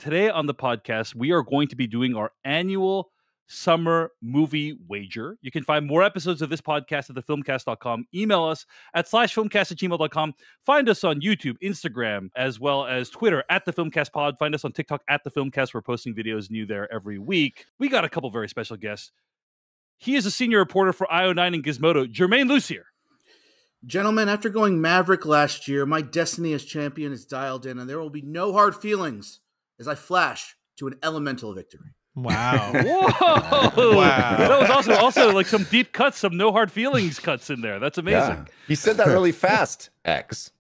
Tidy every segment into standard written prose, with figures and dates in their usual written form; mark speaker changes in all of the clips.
Speaker 1: today on the podcast, we are going to be doing our annual summer movie wager. You can find more episodes of this podcast at thefilmcast.com. Email us at /filmcast@gmail.com. Find us on YouTube, Instagram, as well as Twitter at thefilmcastpod. Find us on TikTok at thefilmcast. We're posting videos new there every week. We got a couple very special guests. He is a senior reporter for IO9 and Gizmodo, Jermaine Lucier.
Speaker 2: Gentlemen, after going Maverick last year, my destiny as champion is dialed in, and there will be no hard feelings as I flash to an elemental victory.
Speaker 3: Wow.
Speaker 1: Whoa.
Speaker 3: Wow.
Speaker 1: That was also like some deep cuts, some no hard feelings cuts in there. That's amazing.
Speaker 4: Yeah. He said that really fast, X.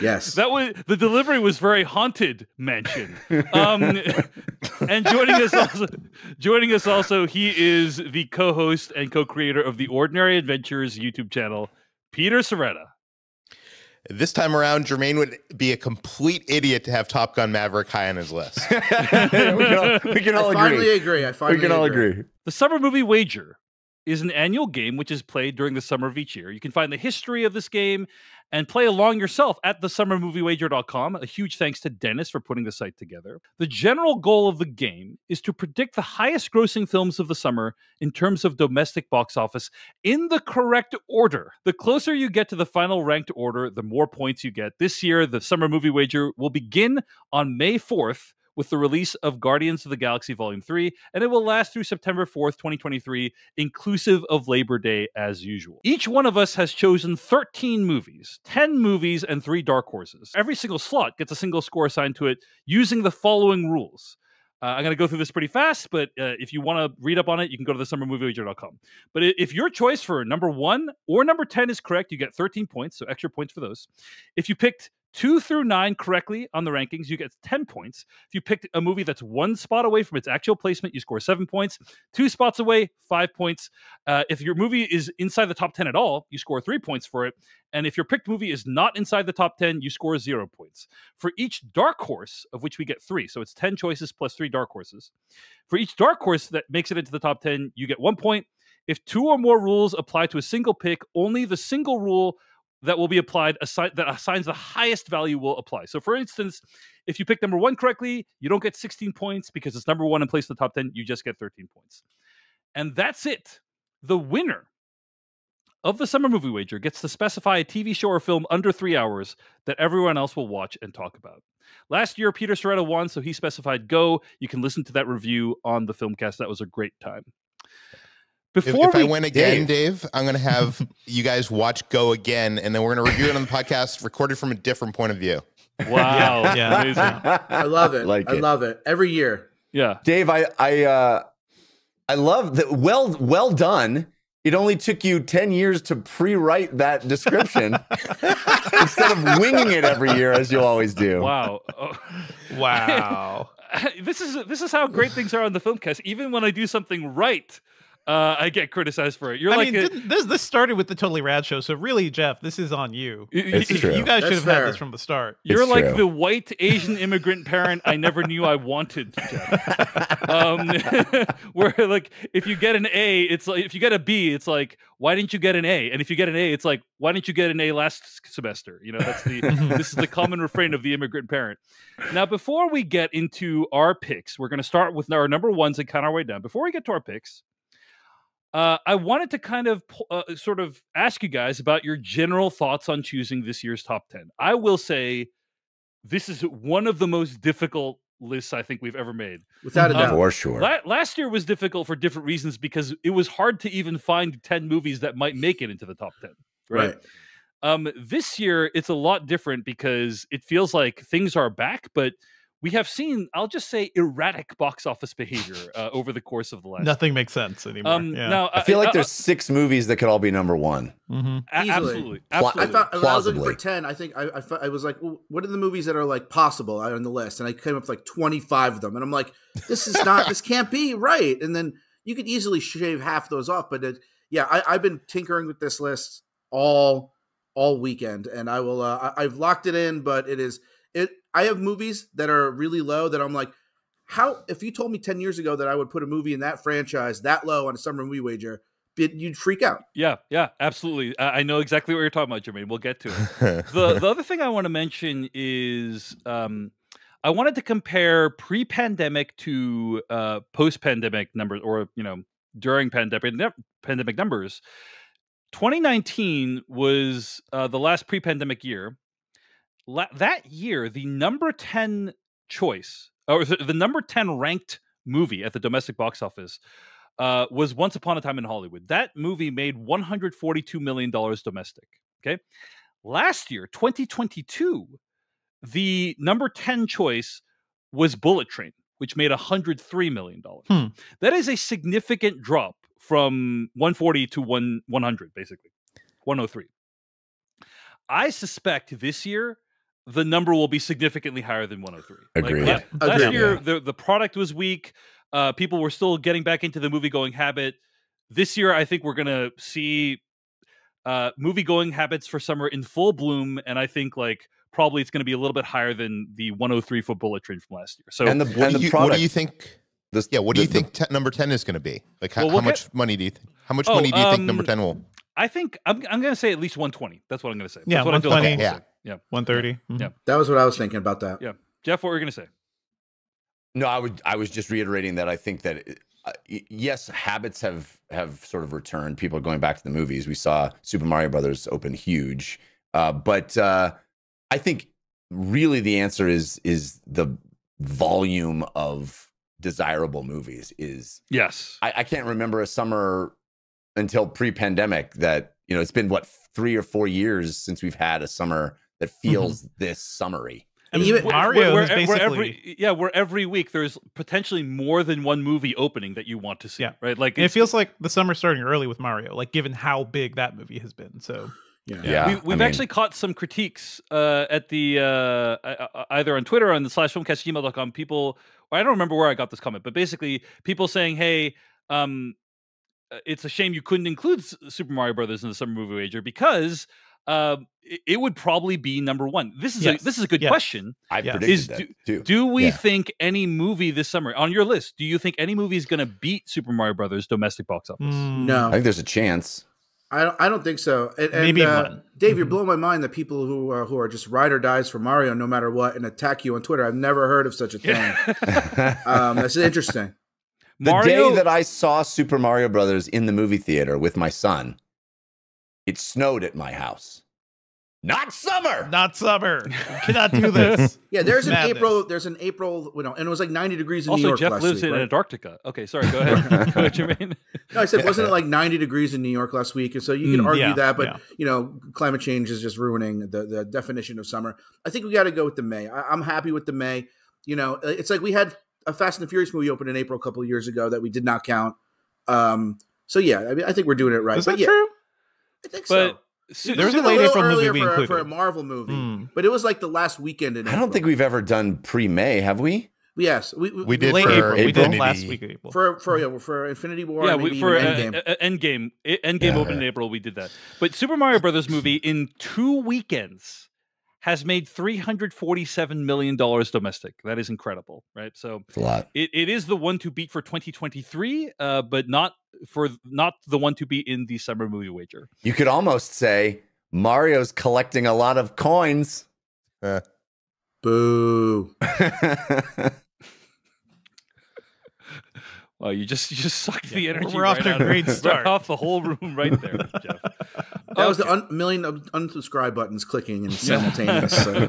Speaker 2: Yes.
Speaker 1: The delivery was very haunted mansion. And joining us also, he is the co-host and co-creator of the Ordinary Adventures YouTube channel, Peter Sciretta.
Speaker 5: This time around, Jermaine would be a complete idiot to have Top Gun Maverick high on his list.
Speaker 4: we can all agree.
Speaker 2: I finally agree.
Speaker 1: The Summer Movie Wager is an annual game which is played during the summer of each year. You can find the history of this game and play along yourself at thesummermoviewager.com. A huge thanks to Dennis for putting the site together. The general goal of the game is to predict the highest grossing films of the summer in terms of domestic box office in the correct order. The closer you get to the final ranked order, the more points you get. This year, the Summer Movie Wager will begin on May 4th with the release of Guardians of the Galaxy Volume 3, and it will last through September 4th, 2023, inclusive of Labor Day as usual. Each one of us has chosen 13 movies, 10 movies, and 3 dark horses. Every single slot gets a single score assigned to it using the following rules. I'm going to go through this pretty fast, but if you want to read up on it, you can go to thesummermoviewager.com. But if your choice for number 1 or number 10 is correct, you get 13 points, so extra points for those. If you picked 2 through 9 correctly on the rankings, you get 10 points. If you picked a movie that's 1 spot away from its actual placement, you score 7 points. 2 spots away, 5 points. If your movie is inside the top 10 at all, you score 3 points for it. And if your picked movie is not inside the top 10, you score 0 points. For each dark horse, of which we get 3, so it's 10 choices plus 3 dark horses. For each dark horse that makes it into the top 10, you get 1 point. If 2 or more rules apply to a single pick, only the single rule that will be applied that assigns the highest value will apply. So for instance, if you pick number 1 correctly, you don't get 16 points because it's number 1 and placed in the top 10. You just get 13 points. And that's it. The winner of the Summer Movie Wager gets to specify a TV show or film under 3 hours that everyone else will watch and talk about. Last year, Peter Sciretta won, so he specified Go. You can listen to that review on the Filmcast. That was a great time.
Speaker 5: If I win again, Dave, I'm going to have you guys watch Go again, and then we're going to review it on the podcast, recorded from a different point of view.
Speaker 1: Wow. Yeah, amazing.
Speaker 2: I love it. I love it. Every year.
Speaker 1: Yeah.
Speaker 4: Dave, I love that. Well done. It only took you 10 years to pre-write that description instead of winging it every year as you always do.
Speaker 1: Wow.
Speaker 3: Wow.
Speaker 1: This is how great things are on the Filmcast. Even when I do something right, I get criticized for it.
Speaker 3: This started with the Totally Rad show, so really, Jeff, this is on you.
Speaker 4: It's true.
Speaker 3: You guys should have
Speaker 2: fair.
Speaker 3: had this from the start.
Speaker 1: You're like the white Asian immigrant parent I never knew I wanted, Jeff. Where like if you get an A, it's like if you get a B, it's like why didn't you get an A? And if you get an A, it's like why didn't you get an A last semester? You know, that's this is the common refrain of the immigrant parent. Now, before we get into our picks, we're going to start with our number ones and count our way down. Before we get to our picks, I wanted to kind of sort of ask you guys about your general thoughts on choosing this year's top 10. I will say this is one of the most difficult lists I think we've ever made.
Speaker 2: Without a doubt.
Speaker 4: For sure.
Speaker 1: Last year was difficult for different reasons because it was hard to even find 10 movies that might make it into the top 10. Right. This year, it's a lot different because it feels like things are back, but we have seen, I'll just say, erratic box office behavior over the course of the last.
Speaker 3: Nothing makes sense anymore.
Speaker 1: Now,
Speaker 4: I feel like there's 6 movies that could all be number 1.
Speaker 3: Mm-hmm.
Speaker 1: Absolutely.
Speaker 2: I thought when I was looking for 10, I think I was like, well, what are the movies that are like possible on the list? And I came up with like 25 of them, and I'm like, this can't be right. And then you could easily shave half those off, but I've been tinkering with this list all weekend, and I will. I've locked it in, but I have movies that are really low that I'm like, how? If you told me 10 years ago that I would put a movie in that franchise that low on a Summer Movie Wager, you'd freak out.
Speaker 1: Yeah, absolutely. I know exactly what you're talking about, Jermaine. We'll get to it. The other thing I want to mention is I wanted to compare pre-pandemic to post-pandemic numbers, or during pandemic numbers. 2019 was the last pre-pandemic year. That year, the number 10 choice, or the number 10 ranked movie at the domestic box office was Once Upon a Time in Hollywood. That movie made $142 million domestic. Okay. Last year, 2022, the number 10 choice was Bullet Train, which made $103 million. That is a significant drop from 140 to 100, basically. 103. I suspect this year the number will be significantly higher than 103.
Speaker 4: Agreed.
Speaker 1: Last year, the product was weak. People were still getting back into the movie-going habit. This year, I think we're going to see movie-going habits for summer in full bloom, and I think probably it's going to be a little bit higher than the 103 for Bullet Train from last year. So,
Speaker 5: what do you think? What do you think number 10 is going to be? How much money do you think? How much money do you think number 10 will?
Speaker 1: I think I'm going to say at least 120. That's what I'm going to say.
Speaker 3: Yeah,
Speaker 1: that's what
Speaker 3: 120.
Speaker 1: I feel like
Speaker 3: yeah, 130.
Speaker 1: Yeah,
Speaker 2: that was what I was thinking about that.
Speaker 1: Yeah, Jeff, what were you going to say?
Speaker 4: No, I was just reiterating that I think that yes, habits have sort of returned. People are going back to the movies. We saw Super Mario Brothers open huge, but I think really the answer is the volume of desirable movies.
Speaker 1: Yes,
Speaker 4: I can't remember a summer until pre-pandemic that it's been 3 or 4 years since we've had a summer that feels this summery.
Speaker 3: I mean, Mario is basically
Speaker 1: where every week there's potentially more than one movie opening that you want to see.
Speaker 3: Yeah.
Speaker 1: Right.
Speaker 3: It feels like the summer's starting early with Mario, given how big that movie has been. So
Speaker 1: we've actually caught some critiques at the either on Twitter or on the /filmcast@gmail.com. People, I don't remember where I got this comment, but basically people saying, "Hey, it's a shame you couldn't include Super Mario Brothers in the summer movie wager because." It would probably be number one. This is a good question.
Speaker 4: I predicted that too.
Speaker 1: Do we think any movie this summer on your list? Do you think any movie is going to beat Super Mario Brothers domestic box office?
Speaker 2: No,
Speaker 4: I think there's a chance.
Speaker 2: I don't think so. And,
Speaker 3: maybe one.
Speaker 2: Dave, you're blowing my mind that people who are just ride or dies for Mario no matter what and attack you on Twitter. I've never heard of such a thing. That's interesting.
Speaker 4: The day that I saw Super Mario Brothers in the movie theater with my son, it snowed at my house. Not summer.
Speaker 3: You cannot do this.
Speaker 2: Yeah, there's an April, and it was 90 degrees in New York
Speaker 1: Jeff
Speaker 2: last
Speaker 1: lives
Speaker 2: week,
Speaker 1: in
Speaker 2: right?
Speaker 1: Antarctica. Okay, sorry, go ahead. Go ahead, Jermaine.
Speaker 2: No, I said, wasn't it 90 degrees in New York last week? And so you can argue that, but climate change is just ruining the definition of summer. I think we got to go with the May. I'm happy with the May. It's like we had a Fast and the Furious movie open in April a couple of years ago that we did not count. So yeah, I think we're doing it right.
Speaker 3: Is that true?
Speaker 2: I think so.
Speaker 3: There was a late April movie we included
Speaker 2: for a Marvel movie, but it was the last weekend in April.
Speaker 4: I don't think we've ever done pre-May, have we?
Speaker 2: Yes,
Speaker 5: we did
Speaker 3: late
Speaker 5: for
Speaker 3: April.
Speaker 5: April.
Speaker 3: We did last week of April
Speaker 2: for Infinity War.
Speaker 1: Yeah,
Speaker 2: maybe
Speaker 1: for
Speaker 2: Endgame.
Speaker 1: Endgame opened in April. We did that, but Super Mario Brothers movie in 2 weekends has made $347 million domestic. That is incredible, right? So
Speaker 4: it's a lot.
Speaker 1: It is the one to beat for 2023, but not the one to beat in the summer movie wager.
Speaker 4: You could almost say Mario's collecting a lot of coins.
Speaker 2: Boo.
Speaker 1: Well, you just sucked the energy.
Speaker 3: We're off to a great start.
Speaker 1: Off the whole room right there, Jeff.
Speaker 2: That was the million unsubscribe buttons clicking in simultaneous. So.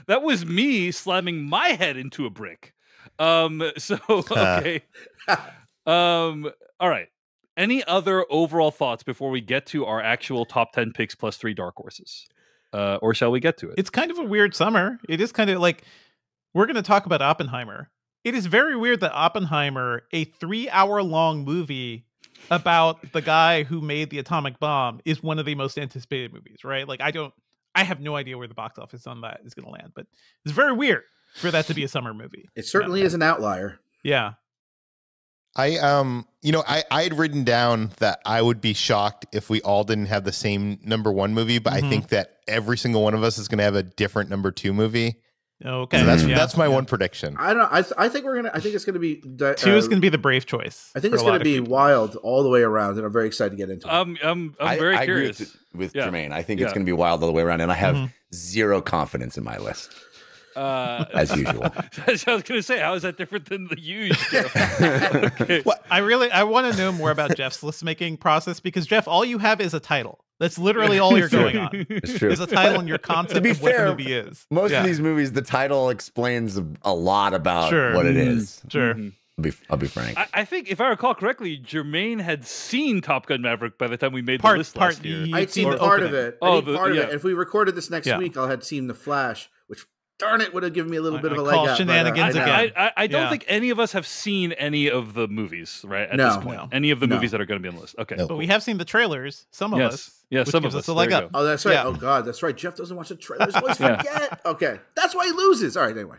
Speaker 1: That was me slamming my head into a brick. Okay. All right. Any other overall thoughts before we get to our actual top 10 picks plus 3 dark horses? Or shall we get to it?
Speaker 3: It's kind of a weird summer. It is kind of we're going to talk about Oppenheimer. It is very weird that Oppenheimer, a 3-hour-long movie about the guy who made the atomic bomb, is one of the most anticipated movies, right? I have no idea where the box office on that is going to land, but it's very weird for that to be a summer movie.
Speaker 2: It certainly is an outlier.
Speaker 3: Yeah.
Speaker 5: I had written down that I would be shocked if we all didn't have the same number 1 movie, but I think that every single one of us is going to have a different number 2 movie.
Speaker 3: Okay,
Speaker 5: so that's my one prediction.
Speaker 2: I don't. I think it's gonna be
Speaker 3: 2 is gonna be the brave choice.
Speaker 2: I think it's gonna be wild all the way around, and I'm very excited to get into it.
Speaker 1: I'm very curious.
Speaker 4: Agree with Jermaine. I think it's gonna be wild all the way around, and I have zero confidence in my list. As usual.
Speaker 1: I was going to say, how is that different than the usual? Okay.
Speaker 3: Well, I want to know more about Jeff's list making process, because Jeff, all you have is a title. That's literally all you're going on.
Speaker 4: It's true.
Speaker 3: Is a title and your concept of what the movie is.
Speaker 4: Most of these movies, the title explains a lot about what it is.
Speaker 3: Sure.
Speaker 4: I'll be frank.
Speaker 1: I think, if I recall correctly, Jermaine had seen Top Gun Maverick by the time we made the list last year.
Speaker 2: I'd seen part of it. If we recorded this next week, I had seen The Flash, which, darn it, would have given me a little bit of a leg up.
Speaker 3: Shenanigans again.
Speaker 1: I don't think any of us have seen any of the movies, right, at this point. Any of the movies that are going to be on the list. Okay.
Speaker 3: But we have seen the trailers, some of us.
Speaker 1: Yeah,
Speaker 3: which
Speaker 1: some
Speaker 3: gives
Speaker 1: of
Speaker 3: us a leg up.
Speaker 2: Oh, that's right. Oh, God, that's right. Jeff doesn't watch the trailers. Always forget. Okay. That's why he loses. All right, anyway.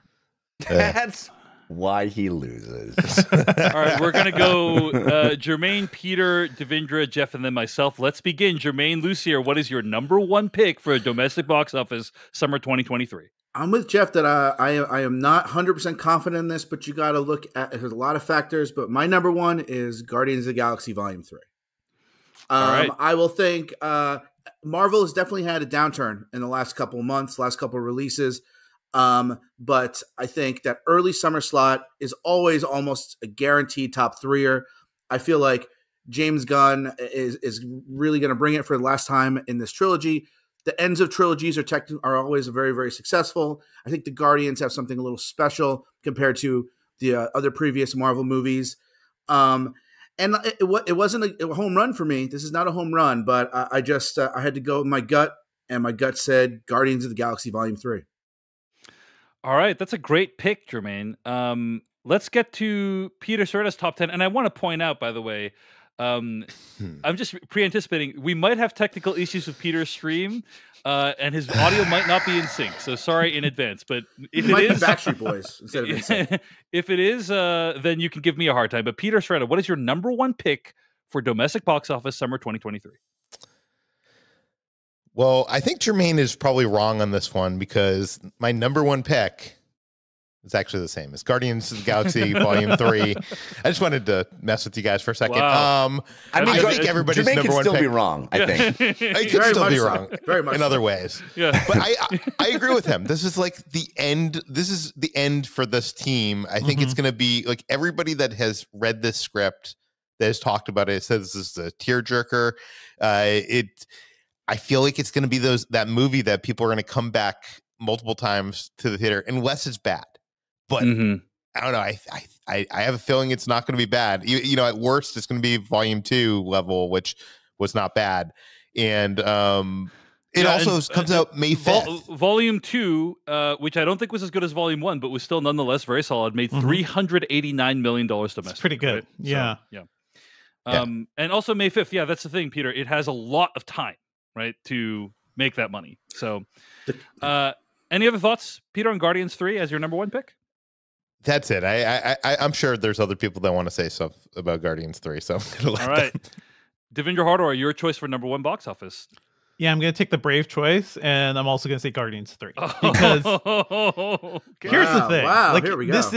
Speaker 4: That's why he loses.
Speaker 1: All right, we're going to go Jermaine, Peter, Devindra, Jeff, and then myself. Let's begin. Jermaine Lucier, what is your number one pick for a domestic box office summer 2023?
Speaker 2: I'm with Jeff that I am not 100% confident in this, but you got to look at, there's a lot of factors, but my number one is Guardians of the Galaxy Volume 3.
Speaker 1: All right.
Speaker 2: I will think Marvel has definitely had a downturn in the last couple of months, last couple of releases. But I think that early summer slot is always almost a guaranteed top threer. I feel like James Gunn is really going to bring it for the last time in this trilogy. The ends of trilogies are always very, very successful. I think the Guardians have something a little special compared to the other previous Marvel movies. And it wasn't a home run for me. This is not a home run, but I had to go with my gut, and my gut said Guardians of the Galaxy Volume 3.
Speaker 1: All right, that's a great pick, Jermaine. Let's get to Peter Serta's top 10. And I want to point out, by the way, I'm just pre-anticipating, we might have technical issues with Peter's stream, and his audio might not be in sync. So sorry in advance. But if it is
Speaker 2: Backstreet Boys instead of in sync.
Speaker 1: If it is, then you can give me a hard time. But Peter Serta, what is your number one pick for domestic box office summer 2023?
Speaker 5: Well, I think Jermaine is probably wrong on this one, because my number one pick is actually the same. It's Guardians of the Galaxy Volume 3. I just wanted to mess with you guys for a second.
Speaker 1: Wow.
Speaker 5: I think everybody's
Speaker 4: Jermaine
Speaker 5: number one pick.
Speaker 4: Jermaine can still be wrong, I think.
Speaker 5: He can still be wrong
Speaker 2: very much
Speaker 5: in other ways.
Speaker 1: Yeah.
Speaker 5: But I agree with him. This is like the end. This is the end for this team. I think it's going to be like everybody that has read this script, that has talked about it, says this is a tearjerker. I feel like it's going to be that movie that people are going to come back multiple times to the theater, unless it's bad. But I don't know. I have a feeling it's not going to be bad. You know, at worst, it's going to be Volume 2 level, which was not bad. And it also comes out May 5th.
Speaker 1: Volume 2, which I don't think was as good as Volume 1, but was still nonetheless very solid, made $389 million domestic.
Speaker 3: That's pretty good.
Speaker 1: Right?
Speaker 3: Yeah.
Speaker 1: So, yeah. And also May 5th. Yeah, that's the thing, Peter. It has a lot of time, right, to make that money. So, any other thoughts, Peter, on Guardians 3 as your number one pick?
Speaker 5: That's it. I'm sure there's other people that want to say stuff about Guardians 3, so I'm gonna let
Speaker 1: all right. Devindra Hardawar, your choice for number one box office.
Speaker 3: Yeah, I'm going to take the brave choice, and I'm also going to say Guardians 3. Because here's the thing.
Speaker 2: Wow,
Speaker 3: like,
Speaker 2: here we go.
Speaker 3: It's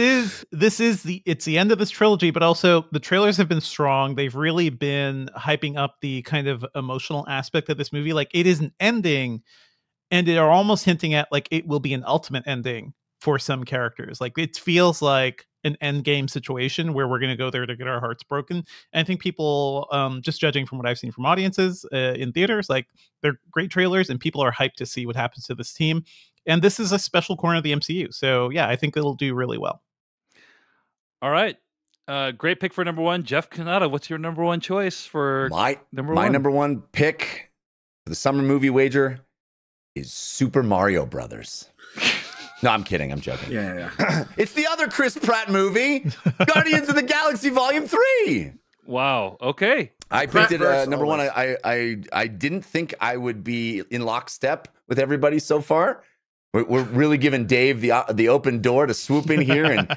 Speaker 3: the end of this trilogy, but also the trailers have been strong. They've really been hyping up the kind of emotional aspect of this movie. Like, it is an ending, and they are almost hinting at, like, it will be an ultimate ending for some characters. Like, it feels like an end game situation where we're going to go there to get our hearts broken. And I think people, just judging from what I've seen from audiences in theaters, like, they're great trailers and people are hyped to see what happens to this team. And this is a special corner of the MCU. So yeah, I think it'll do really well.
Speaker 1: All right. Great pick for number one. Jeff Cannata, what's your number one choice for number one?
Speaker 4: My number one pick for the summer movie wager is Super Mario Brothers. No, I'm kidding. I'm joking.
Speaker 2: Yeah.
Speaker 4: It's the other Chris Pratt movie, Guardians of the Galaxy Volume 3.
Speaker 1: Wow. Okay.
Speaker 4: I picked it number one. I didn't think I would be in lockstep with everybody so far. We're really giving Dave the open door to swoop in here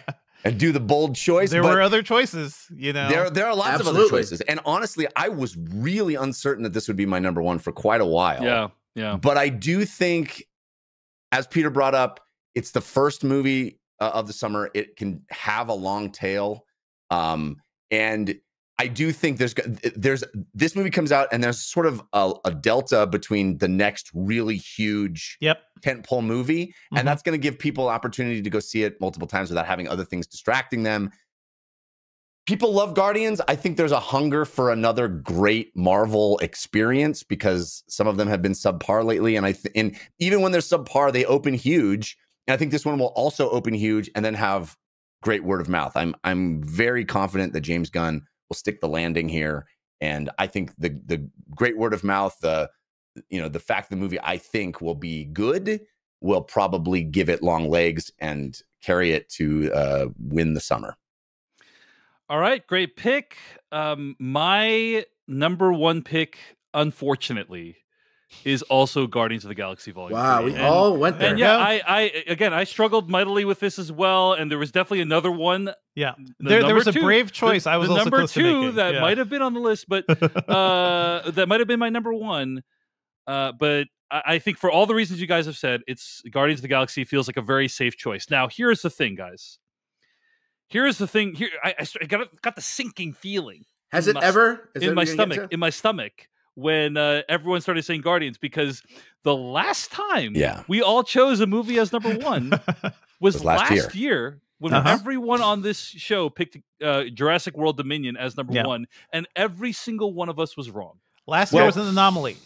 Speaker 4: and do the bold choice.
Speaker 3: There were other choices, you know.
Speaker 4: There are lots of other choices. And honestly, I was really uncertain that this would be my number one for quite a while.
Speaker 1: Yeah.
Speaker 4: But I do think, as Peter brought up, it's the first movie of the summer. It can have a long tail, and I do think there's this movie comes out and there's sort of a delta between the next really huge tentpole movie, and that's going to give people opportunity to go see it multiple times without having other things distracting them. People love Guardians. I think there's a hunger for another great Marvel experience because some of them have been subpar lately, and even when they're subpar, they open huge. And I think this one will also open huge and then have great word of mouth. I'm very confident that James Gunn will stick the landing here, and I think the great word of mouth, the fact the movie I think will be good will probably give it long legs and carry it to win the summer.
Speaker 1: All right, great pick. My number one pick, unfortunately, is also Guardians of the Galaxy Volume 3.
Speaker 2: Wow, we all went there.
Speaker 1: And yeah, I struggled mightily with this as well, and there was definitely another one.
Speaker 3: Yeah, there was a brave choice. I was also
Speaker 1: number
Speaker 3: close to
Speaker 1: two
Speaker 3: making.
Speaker 1: that might have been on the list, but that might have been my number one. But I think for all the reasons you guys have said, it's Guardians of the Galaxy feels like a very safe choice. Now, here's the thing, guys. Here's the thing. Here, I got the sinking feeling.
Speaker 2: Has it ever?
Speaker 1: In my stomach when everyone started saying Guardians, because the last time we all chose a movie as number one was last year when everyone on this show picked Jurassic World Dominion as number one, and every single one of us was wrong.
Speaker 3: Last year was an anomaly.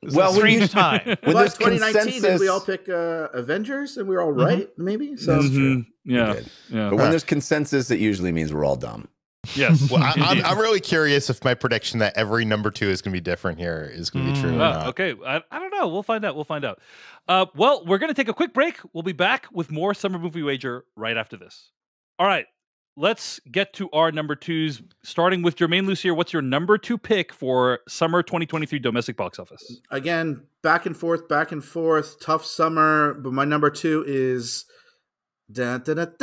Speaker 3: Well, strange time.
Speaker 2: When there's 2019, did we all pick Avengers and we were all right? Maybe so.
Speaker 1: True. Yeah.
Speaker 4: But when there's consensus, it usually means we're all dumb.
Speaker 1: Yes.
Speaker 5: Well, I'm really curious if my prediction that every number two is going to be different here is going to be true or not.
Speaker 1: Okay. I don't know. We'll find out. Well, we're going to take a quick break. We'll be back with more Summer Movie Wager right after this. All right. Let's get to our number twos, starting with Jermaine Lucier. What's your number two pick for summer 2023 domestic box office?
Speaker 2: Again, back and forth, tough summer. But my number two is Indiana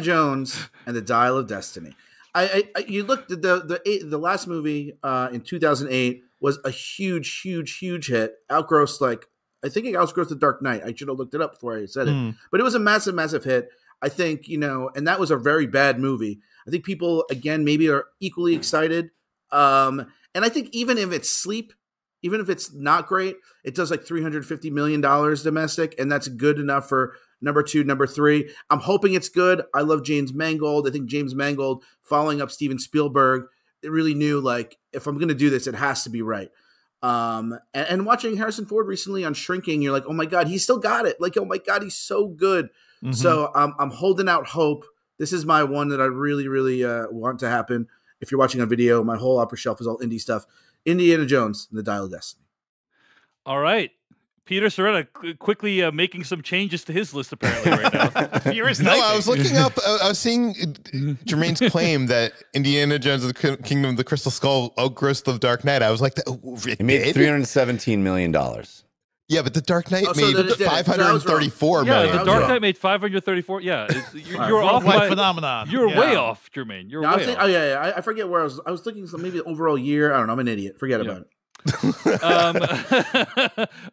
Speaker 2: Jones and the Dial of Destiny. You looked at the last movie in 2008 was a huge hit. Outgrossed I think it outgrossed The Dark Knight. I should have looked it up before I said it, but it was a massive hit. I think, and that was a very bad movie. I think people, again, maybe are equally excited. And I think even if it's sleep, even if it's not great, it does like $350 million domestic, and that's good enough for number two, number three. I'm hoping it's good. I love James Mangold. I think James Mangold, following up Steven Spielberg, it really knew, if I'm going to do this, it has to be right. And watching Harrison Ford recently on Shrinking, you're like, oh my God, he's still got it. Oh my God, he's so good. Mm-hmm. So I'm holding out hope. This is my one that I really, really want to happen. If you're watching on video, my whole upper shelf is all indie stuff. Indiana Jones and the Dial of Destiny.
Speaker 1: All right. Peter Soretta quickly making some changes to his list apparently right now.
Speaker 5: I was looking up. I was seeing Jermaine's claim that Indiana Jones and the Kingdom of the Crystal Skull outgrossed The Dark Knight. I was like,
Speaker 4: it made $317 million.
Speaker 5: Yeah, but The Dark Knight made 534 million.
Speaker 1: Yeah, The Dark Knight made 534. Yeah, you're off by
Speaker 3: phenomenon.
Speaker 1: You're way off, Jermaine. You're way off.
Speaker 2: Oh yeah. I forget where I was. I was thinking maybe the overall year. I don't know. I'm an idiot. Forget about it.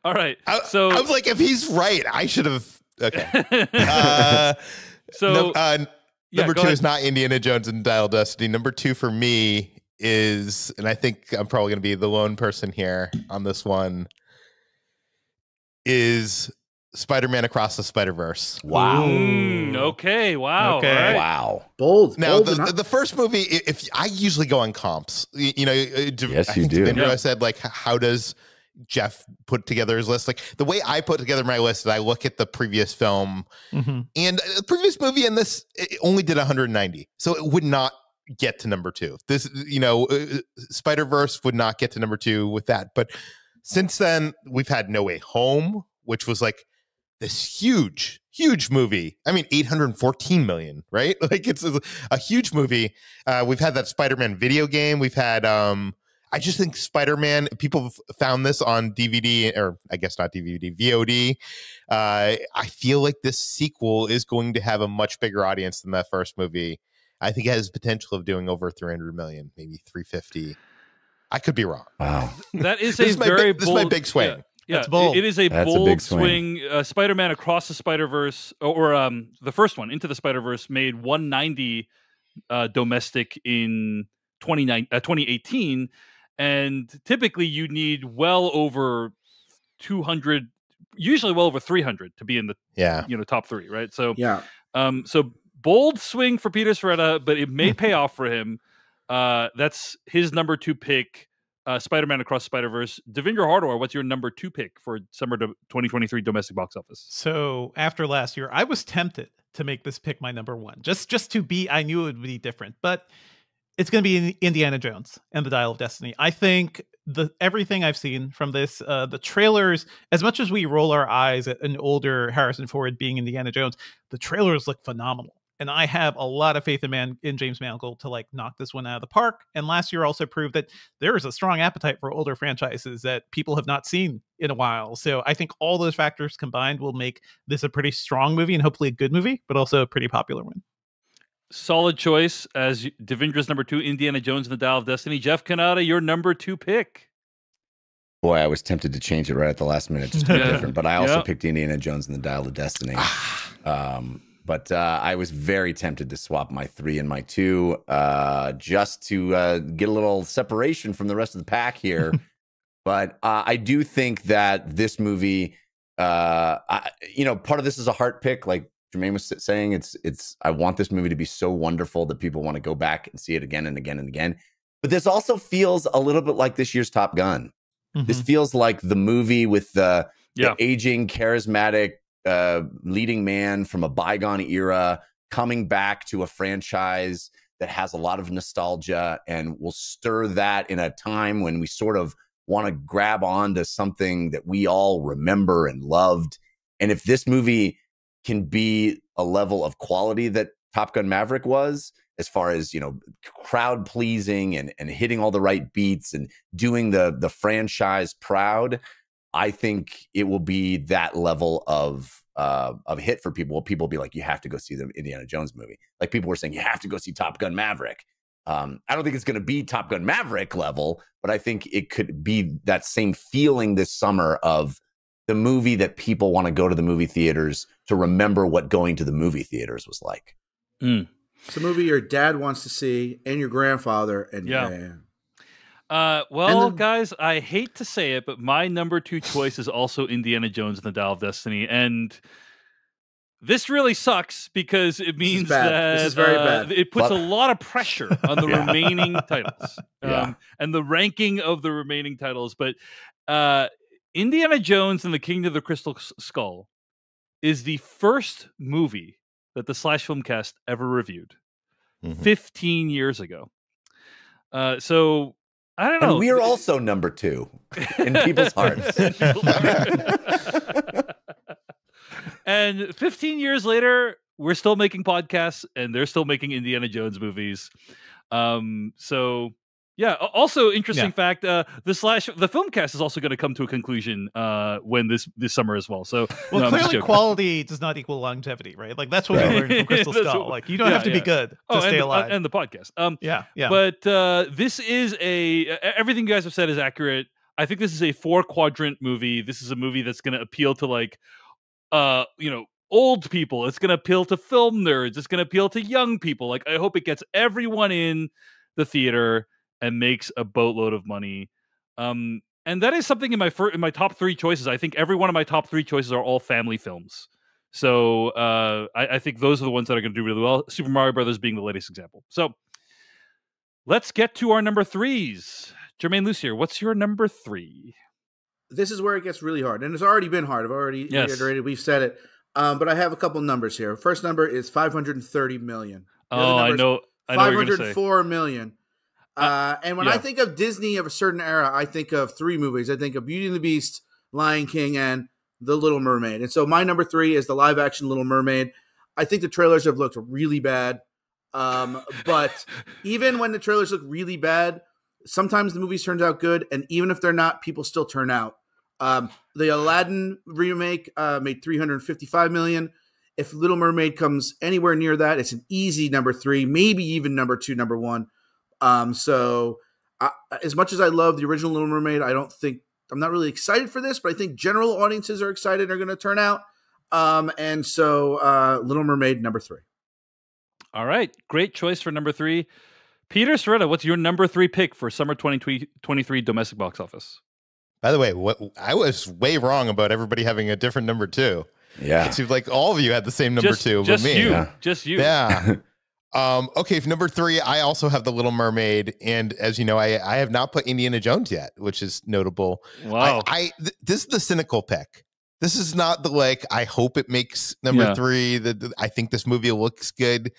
Speaker 1: All right.
Speaker 5: So I was like, if he's right, I should have. Okay. Number two is not Indiana Jones and Dial of Destiny. Number two for me is, and I think I'm probably going to be the lone person here on this one, is Spider-Man Across the Spider-Verse.
Speaker 4: Wow.
Speaker 1: Okay. Wow.
Speaker 3: Okay.
Speaker 1: Right.
Speaker 4: Wow.
Speaker 2: Bold.
Speaker 5: Now, the first movie, if I usually go on comps,
Speaker 4: yes, you do.
Speaker 5: I said, how does Jeff put together his list? The way I put together my list is I look at the previous film, and the previous movie and this, it only did 190. So it would not get to number two. This, Spider-Verse would not get to number two with that. But since then, we've had No Way Home, which was this huge movie. I mean, 814 million, right? It's a huge movie. We've had that Spider-Man video game. We've had, I just think Spider-Man, people found this on DVD, or I guess not DVD, VOD. I feel like this sequel is going to have a much bigger audience than that first movie. I think it has potential of doing over 300 million, maybe 350. I could be wrong.
Speaker 4: Wow.
Speaker 1: That is this is my big
Speaker 5: swing.
Speaker 1: Yeah,
Speaker 3: That's bold.
Speaker 1: it is a
Speaker 4: That's a
Speaker 1: bold
Speaker 4: big swing.
Speaker 1: Spider-Man Across the Spider-Verse, or the first one, Into the Spider-Verse, made 190 domestic in 2018, and typically you need well over 200, usually well over 300 to be in the top 3, right? So
Speaker 2: Yeah.
Speaker 1: So bold swing for Peter Sciretta, but it may pay off for him. That's his number 2 pick. Spider-Man Across Spider-Verse. Devindra Hardawar, what's your number 2 pick for summer 2023 domestic box office?
Speaker 3: So after last year, I was tempted to make this pick my number 1, just to be. I knew it would be different, but it's going to be Indiana Jones and the Dial of Destiny. I think everything I've seen from this, the trailers, as much as we roll our eyes at an older Harrison Ford being Indiana Jones, the trailers look phenomenal. And I have a lot of faith in James Mangold to knock this one out of the park. And last year also proved that there is a strong appetite for older franchises that people have not seen in a while. So I think all those factors combined will make this a pretty strong movie and hopefully a good movie, but also a pretty popular one.
Speaker 1: Solid choice as Devindra's number 2, Indiana Jones and the Dial of Destiny. Jeff Cannata, your number 2 pick.
Speaker 4: Boy, I was tempted to change it right at the last minute, just to be different. But I also picked Indiana Jones and the Dial of Destiny. But I was very tempted to swap my 3 and my 2 just to get a little separation from the rest of the pack here. But I do think that this movie, part of this is a heart pick. Like Jermaine was saying, it's I want this movie to be so wonderful that people want to go back and see it again and again and again. But this also feels a little bit like this year's Top Gun. Mm-hmm. This feels like the movie with the aging, charismatic leading man from a bygone era coming back to a franchise that has a lot of nostalgia and will stir that in a time when we sort of want to grab onto something that we all remember and loved. And if this movie can be a level of quality that Top Gun Maverick was, as far as, crowd pleasing and hitting all the right beats and doing the franchise proud, I think it will be that level of hit for people. People will be like, you have to go see the Indiana Jones movie. Like people were saying, you have to go see Top Gun Maverick. I don't think it's going to be Top Gun Maverick level, but I think it could be that same feeling this summer of the movie that people want to go to the movie theaters to remember what going to the movie theaters was like.
Speaker 2: It's a movie your dad wants to see and your grandfather. And
Speaker 1: guys, I hate to say it, but my number 2 choice is also Indiana Jones and the Dial of Destiny. And this really sucks because it means that
Speaker 2: this is very bad.
Speaker 1: It puts a lot of pressure on the remaining titles and the ranking of the remaining titles. But Indiana Jones and the Kingdom of the Crystal Skull is the first movie that the Slash Filmcast ever reviewed 15 years ago. So I don't know.
Speaker 4: And we are also number 2 in people's hearts.
Speaker 1: And 15 years later, we're still making podcasts and they're still making Indiana Jones movies. So yeah. Also, interesting fact: the Filmcast is also going to come to a conclusion when this summer as well. So,
Speaker 3: clearly, quality does not equal longevity, right? Like that's what we learned from Crystal Skull. Like you don't have to be good to stay alive.
Speaker 1: And the podcast.
Speaker 3: Yeah.
Speaker 1: But this is everything you guys have said is accurate. I think this is a 4-quadrant movie. This is a movie that's going to appeal to old people. It's going to appeal to film nerds. It's going to appeal to young people. Like I hope it gets everyone in the theater and makes a boatload of money. And that is something in my top 3 choices. I think every one of my top 3 choices are all family films. So I think those are the ones that are going to do really well. Super Mario Brothers being the latest example. So let's get to our number 3s. Jermaine Lucier, what's your number 3?
Speaker 2: This is where it gets really hard. And it's already been hard. I've already reiterated. We've said it. But I have a couple numbers here. First number is 530 million.
Speaker 1: I know.
Speaker 2: 504 million. And when I think of Disney of a certain era, I think of 3 movies. I think of Beauty and the Beast, Lion King, and The Little Mermaid. And so my number 3 is the live action Little Mermaid. I think the trailers have looked really bad. But even when the trailers look really bad, sometimes the movies turns out good. And even if they're not, people still turn out. The Aladdin remake made 355 million. If Little Mermaid comes anywhere near that, it's an easy number 3, maybe even number 2, number 1. So as much as I love the original Little Mermaid, I don't think I'm not really excited for this, but I think general audiences are excited, are going to turn out. And so Little Mermaid, number 3.
Speaker 1: All right. Great choice for number 3. Peter Serretta, what's your number 3 pick for summer 2023 domestic box office?
Speaker 5: By the way, I was way wrong about everybody having a different number 2.
Speaker 4: Yeah.
Speaker 5: It seems like all of you had the same number 2
Speaker 1: just
Speaker 5: but me.
Speaker 1: You.
Speaker 4: Yeah.
Speaker 1: Just you.
Speaker 5: Yeah. Okay, for number 3, I also have The Little Mermaid, and as you know, I have not put Indiana Jones yet, which is notable.
Speaker 1: Wow.
Speaker 5: This is the cynical pick. This is not the like, I hope it makes number 3. I think this movie looks good.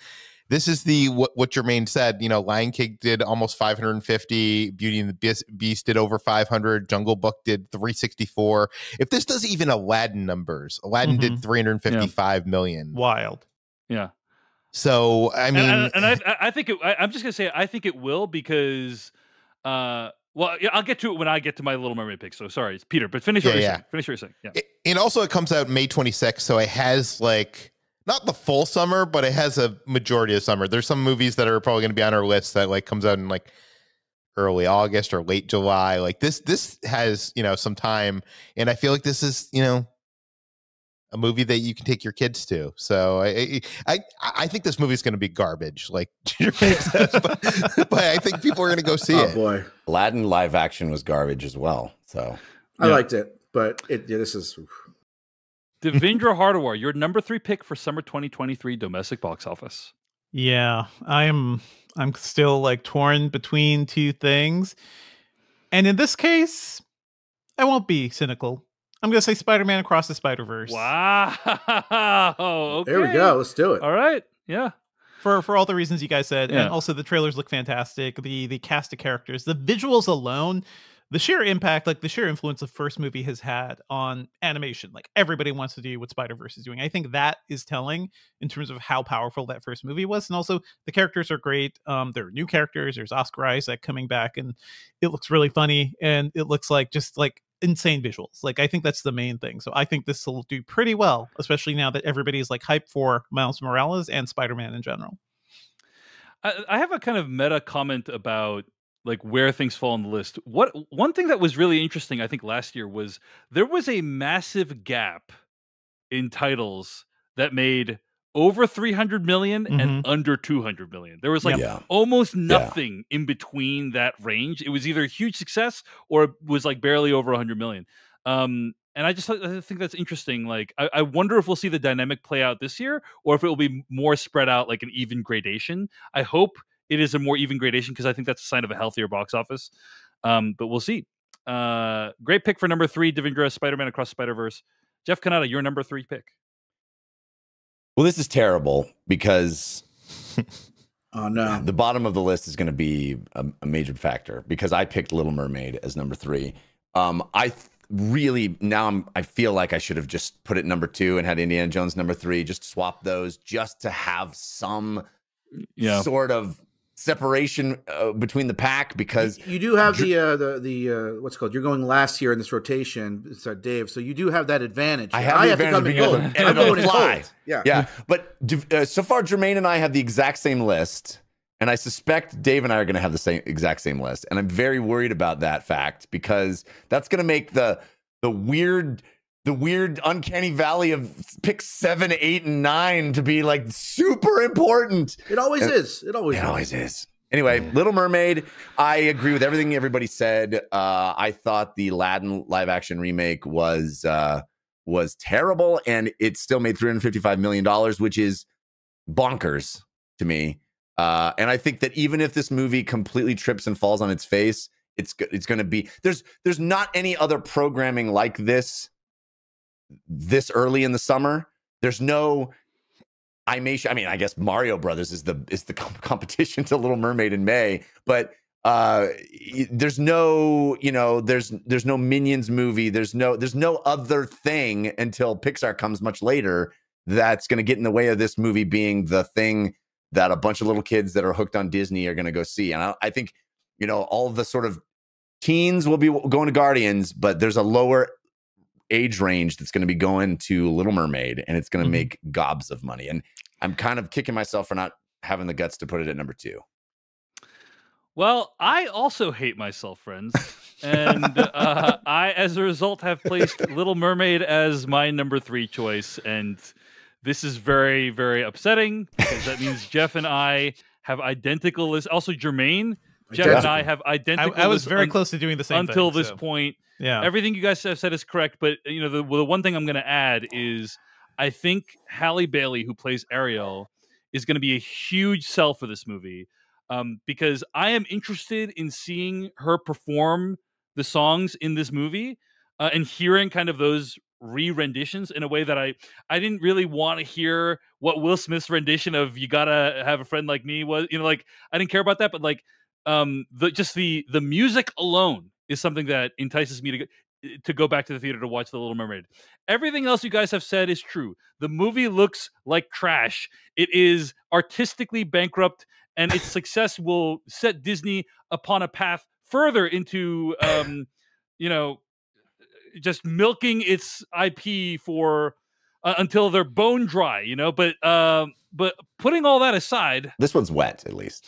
Speaker 5: This is the what Jermaine said. Lion King did almost 550. Beauty and the Beast did over 500. Jungle Book did 364. If this does even Aladdin numbers, Aladdin did 355 million.
Speaker 3: Wild.
Speaker 1: Yeah.
Speaker 5: So I mean,
Speaker 1: and I think I'm just gonna say I think it will because, well, yeah, I'll get to it when I get to my Little Mermaid pick. So sorry, it's Peter, but finish what you're saying. Finish what you're saying. Yeah.
Speaker 5: And also, it comes out May 26th, so it has like. Not the full summer, but it has a majority of summer. There's some movies that are probably going to be on our list that like comes out in like early August or late July. Like this has, some time. And I feel like this is, a movie that you can take your kids to. So I think this movie is going to be garbage, like Jermaine says, but I think people are going to go see it.
Speaker 2: Oh boy.
Speaker 4: Aladdin live action was garbage as well. So
Speaker 2: I liked it, but this is.
Speaker 1: Devindra Hardawar, your number 3 pick for summer 2023 domestic box office.
Speaker 3: Yeah, I'm still like torn between 2 things. And in this case, I won't be cynical. I'm going to say Spider-Man Across the Spider-Verse.
Speaker 1: Wow. Okay.
Speaker 2: There we go. Let's do it.
Speaker 1: All right. Yeah.
Speaker 3: For all the reasons you guys said.
Speaker 1: Yeah.
Speaker 3: And also the trailers look fantastic. The cast of characters, the visuals alone, the sheer impact, like the sheer influence the first movie has had on animation. Like everybody wants to do what Spider-Verse is doing. I think that is telling in terms of how powerful that first movie was. And also the characters are great. There are new characters. There's Oscar Isaac coming back and it looks really funny. And it looks like just like insane visuals. Like I think that's the main thing. So I think this will do pretty well, especially now that everybody's like hyped for Miles Morales and Spider-Man in general.
Speaker 1: I have a kind of meta comment about like where things fall on the list. One thing that was really interesting, I think last year was there was a massive gap in titles that made over 300 million and under 200 million. There was like almost nothing in between that range. It was either a huge success or it was like barely over 100 million. And I think that's interesting. Like, I wonder if we'll see the dynamic play out this year or if it will be more spread out, like an even gradation. I hope it is a more even gradation because I think that's a sign of a healthier box office. But we'll see. Great pick for number 3, Devindra, Spider-Man Across the Spider-Verse. Jeff Cannata, your number 3 pick.
Speaker 4: Well, this is terrible because
Speaker 2: oh no,
Speaker 4: the bottom of the list is going to be a major factor because I picked Little Mermaid as number 3. I feel like I should have just put it number 2 and had Indiana Jones number 3, just swap those just to have some sort of separation between the pack because
Speaker 2: you do have the what's it called? You're going last here in this rotation, Dave. So you do have that advantage.
Speaker 4: I have the advantage of being able to fly. Yeah. But so far, Jermaine and I have the exact same list, and I suspect Dave and I are going to have the exact same list, and I'm very worried about that fact because that's going to make the weird uncanny valley of picks 7, 8, and 9 to be like super important.
Speaker 2: It always is. It always
Speaker 4: is. Anyway, Little Mermaid, I agree with everything everybody said. I thought the Aladdin live action remake was terrible, and it still made $355 million, which is bonkers to me. And I think that even if this movie completely trips and falls on its face, it's going to be there's not any other programming like this early in the summer. There's no animation. I mean, I guess Mario Brothers is the competition to Little Mermaid in May, but there's no, there's no Minions movie. There's no other thing until Pixar comes much later that's going to get in the way of this movie being the thing that a bunch of little kids that are hooked on Disney are going to go see. And I think, all the sort of teens will be going to Guardians, but there's a lower age range that's going to be going to Little Mermaid, and it's going to make gobs of money. And I'm kind of kicking myself for not having the guts to put it at number 2.
Speaker 1: Well, I also hate myself, friends. And I, as a result, have placed Little Mermaid as my number 3 choice. And this is very, very upsetting because that means Jeff and I have identical lists. Also, Jermaine, Jeff and I have identical
Speaker 3: I was
Speaker 1: lists
Speaker 3: very close to doing the same
Speaker 1: until
Speaker 3: thing,
Speaker 1: this point.
Speaker 3: Yeah.
Speaker 1: Everything you guys have said is correct. But, you know, the one thing I'm going to add is I think Halle Bailey, who plays Ariel, is going to be a huge sell for this movie. Because I am interested in seeing her perform the songs in this movie and hearing kind of those re-renditions in a way that I didn't really want to hear what Will Smith's rendition of "You Gotta Have a Friend Like Me" was. You know, like I didn't care about that, but like the music alone is something that entices me to go back to the theater to watch The Little Mermaid. Everything else you guys have said is true. The movie looks like trash. It is artistically bankrupt, and its success will set Disney upon a path further into, you know, just milking its IP for until they're bone dry. You know, but putting all that aside,
Speaker 4: this one's wet at least.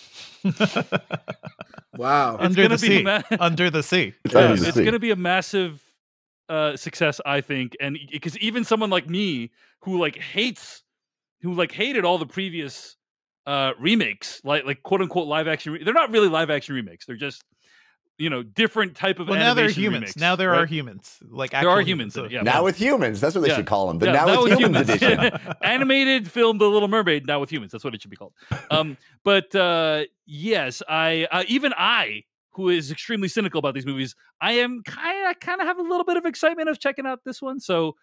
Speaker 2: Wow,
Speaker 3: under the sea, under the sea.
Speaker 1: It's going to be a massive success, I think, and because even someone like me who hated all the previous remakes, like quote unquote live action. They're not really live action remakes. They're just, you know, different type of.
Speaker 3: Well, now they're humans.
Speaker 1: Remakes,
Speaker 3: now there are humans. Like
Speaker 1: there are humans. Yeah,
Speaker 4: now with humans. That's what they should call them. The now with humans edition.
Speaker 1: Animated film, The Little Mermaid. Now with humans. That's what it should be called. But yes, I, who is extremely cynical about these movies, I am kind of have a little bit of excitement of checking out this one. So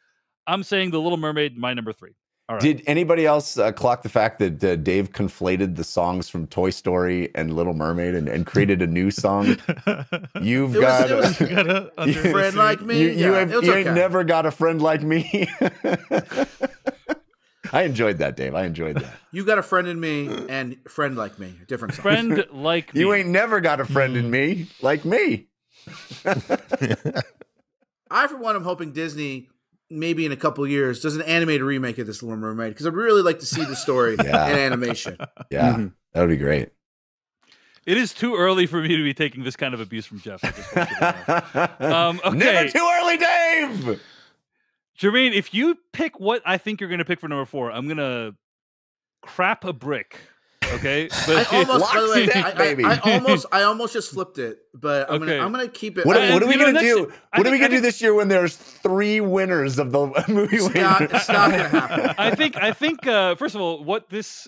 Speaker 1: I'm saying The Little Mermaid, my number 3. All right.
Speaker 4: Did anybody else clock the fact that Dave conflated the songs from Toy Story and Little Mermaid and created a new song? You've got
Speaker 2: a friend like me.
Speaker 4: You ain't never got a friend like me. I enjoyed that, Dave. I enjoyed that.
Speaker 2: You got a friend in me and friend like me. Different songs.
Speaker 1: Friend like me.
Speaker 4: You ain't never got a friend in me like me.
Speaker 2: I, for one, am hoping Disney, maybe in a couple of years, does an animated remake of this Little Mermaid, because I'd really like to see the story in animation.
Speaker 4: Yeah, that would be great.
Speaker 1: It is too early for me to be taking this kind of abuse from Jeff. I just want you to know. Okay.
Speaker 4: Never too early, Dave!
Speaker 1: Jermaine, if you pick what I think you're going to pick for number 4, I'm going to crap a brick. Okay,
Speaker 2: but I almost just flipped it, but I'm gonna keep it.
Speaker 4: What are we gonna do? What are we gonna do this year when there's 3 winners of the movie?
Speaker 2: It's not gonna happen.
Speaker 1: I think. First of all, what this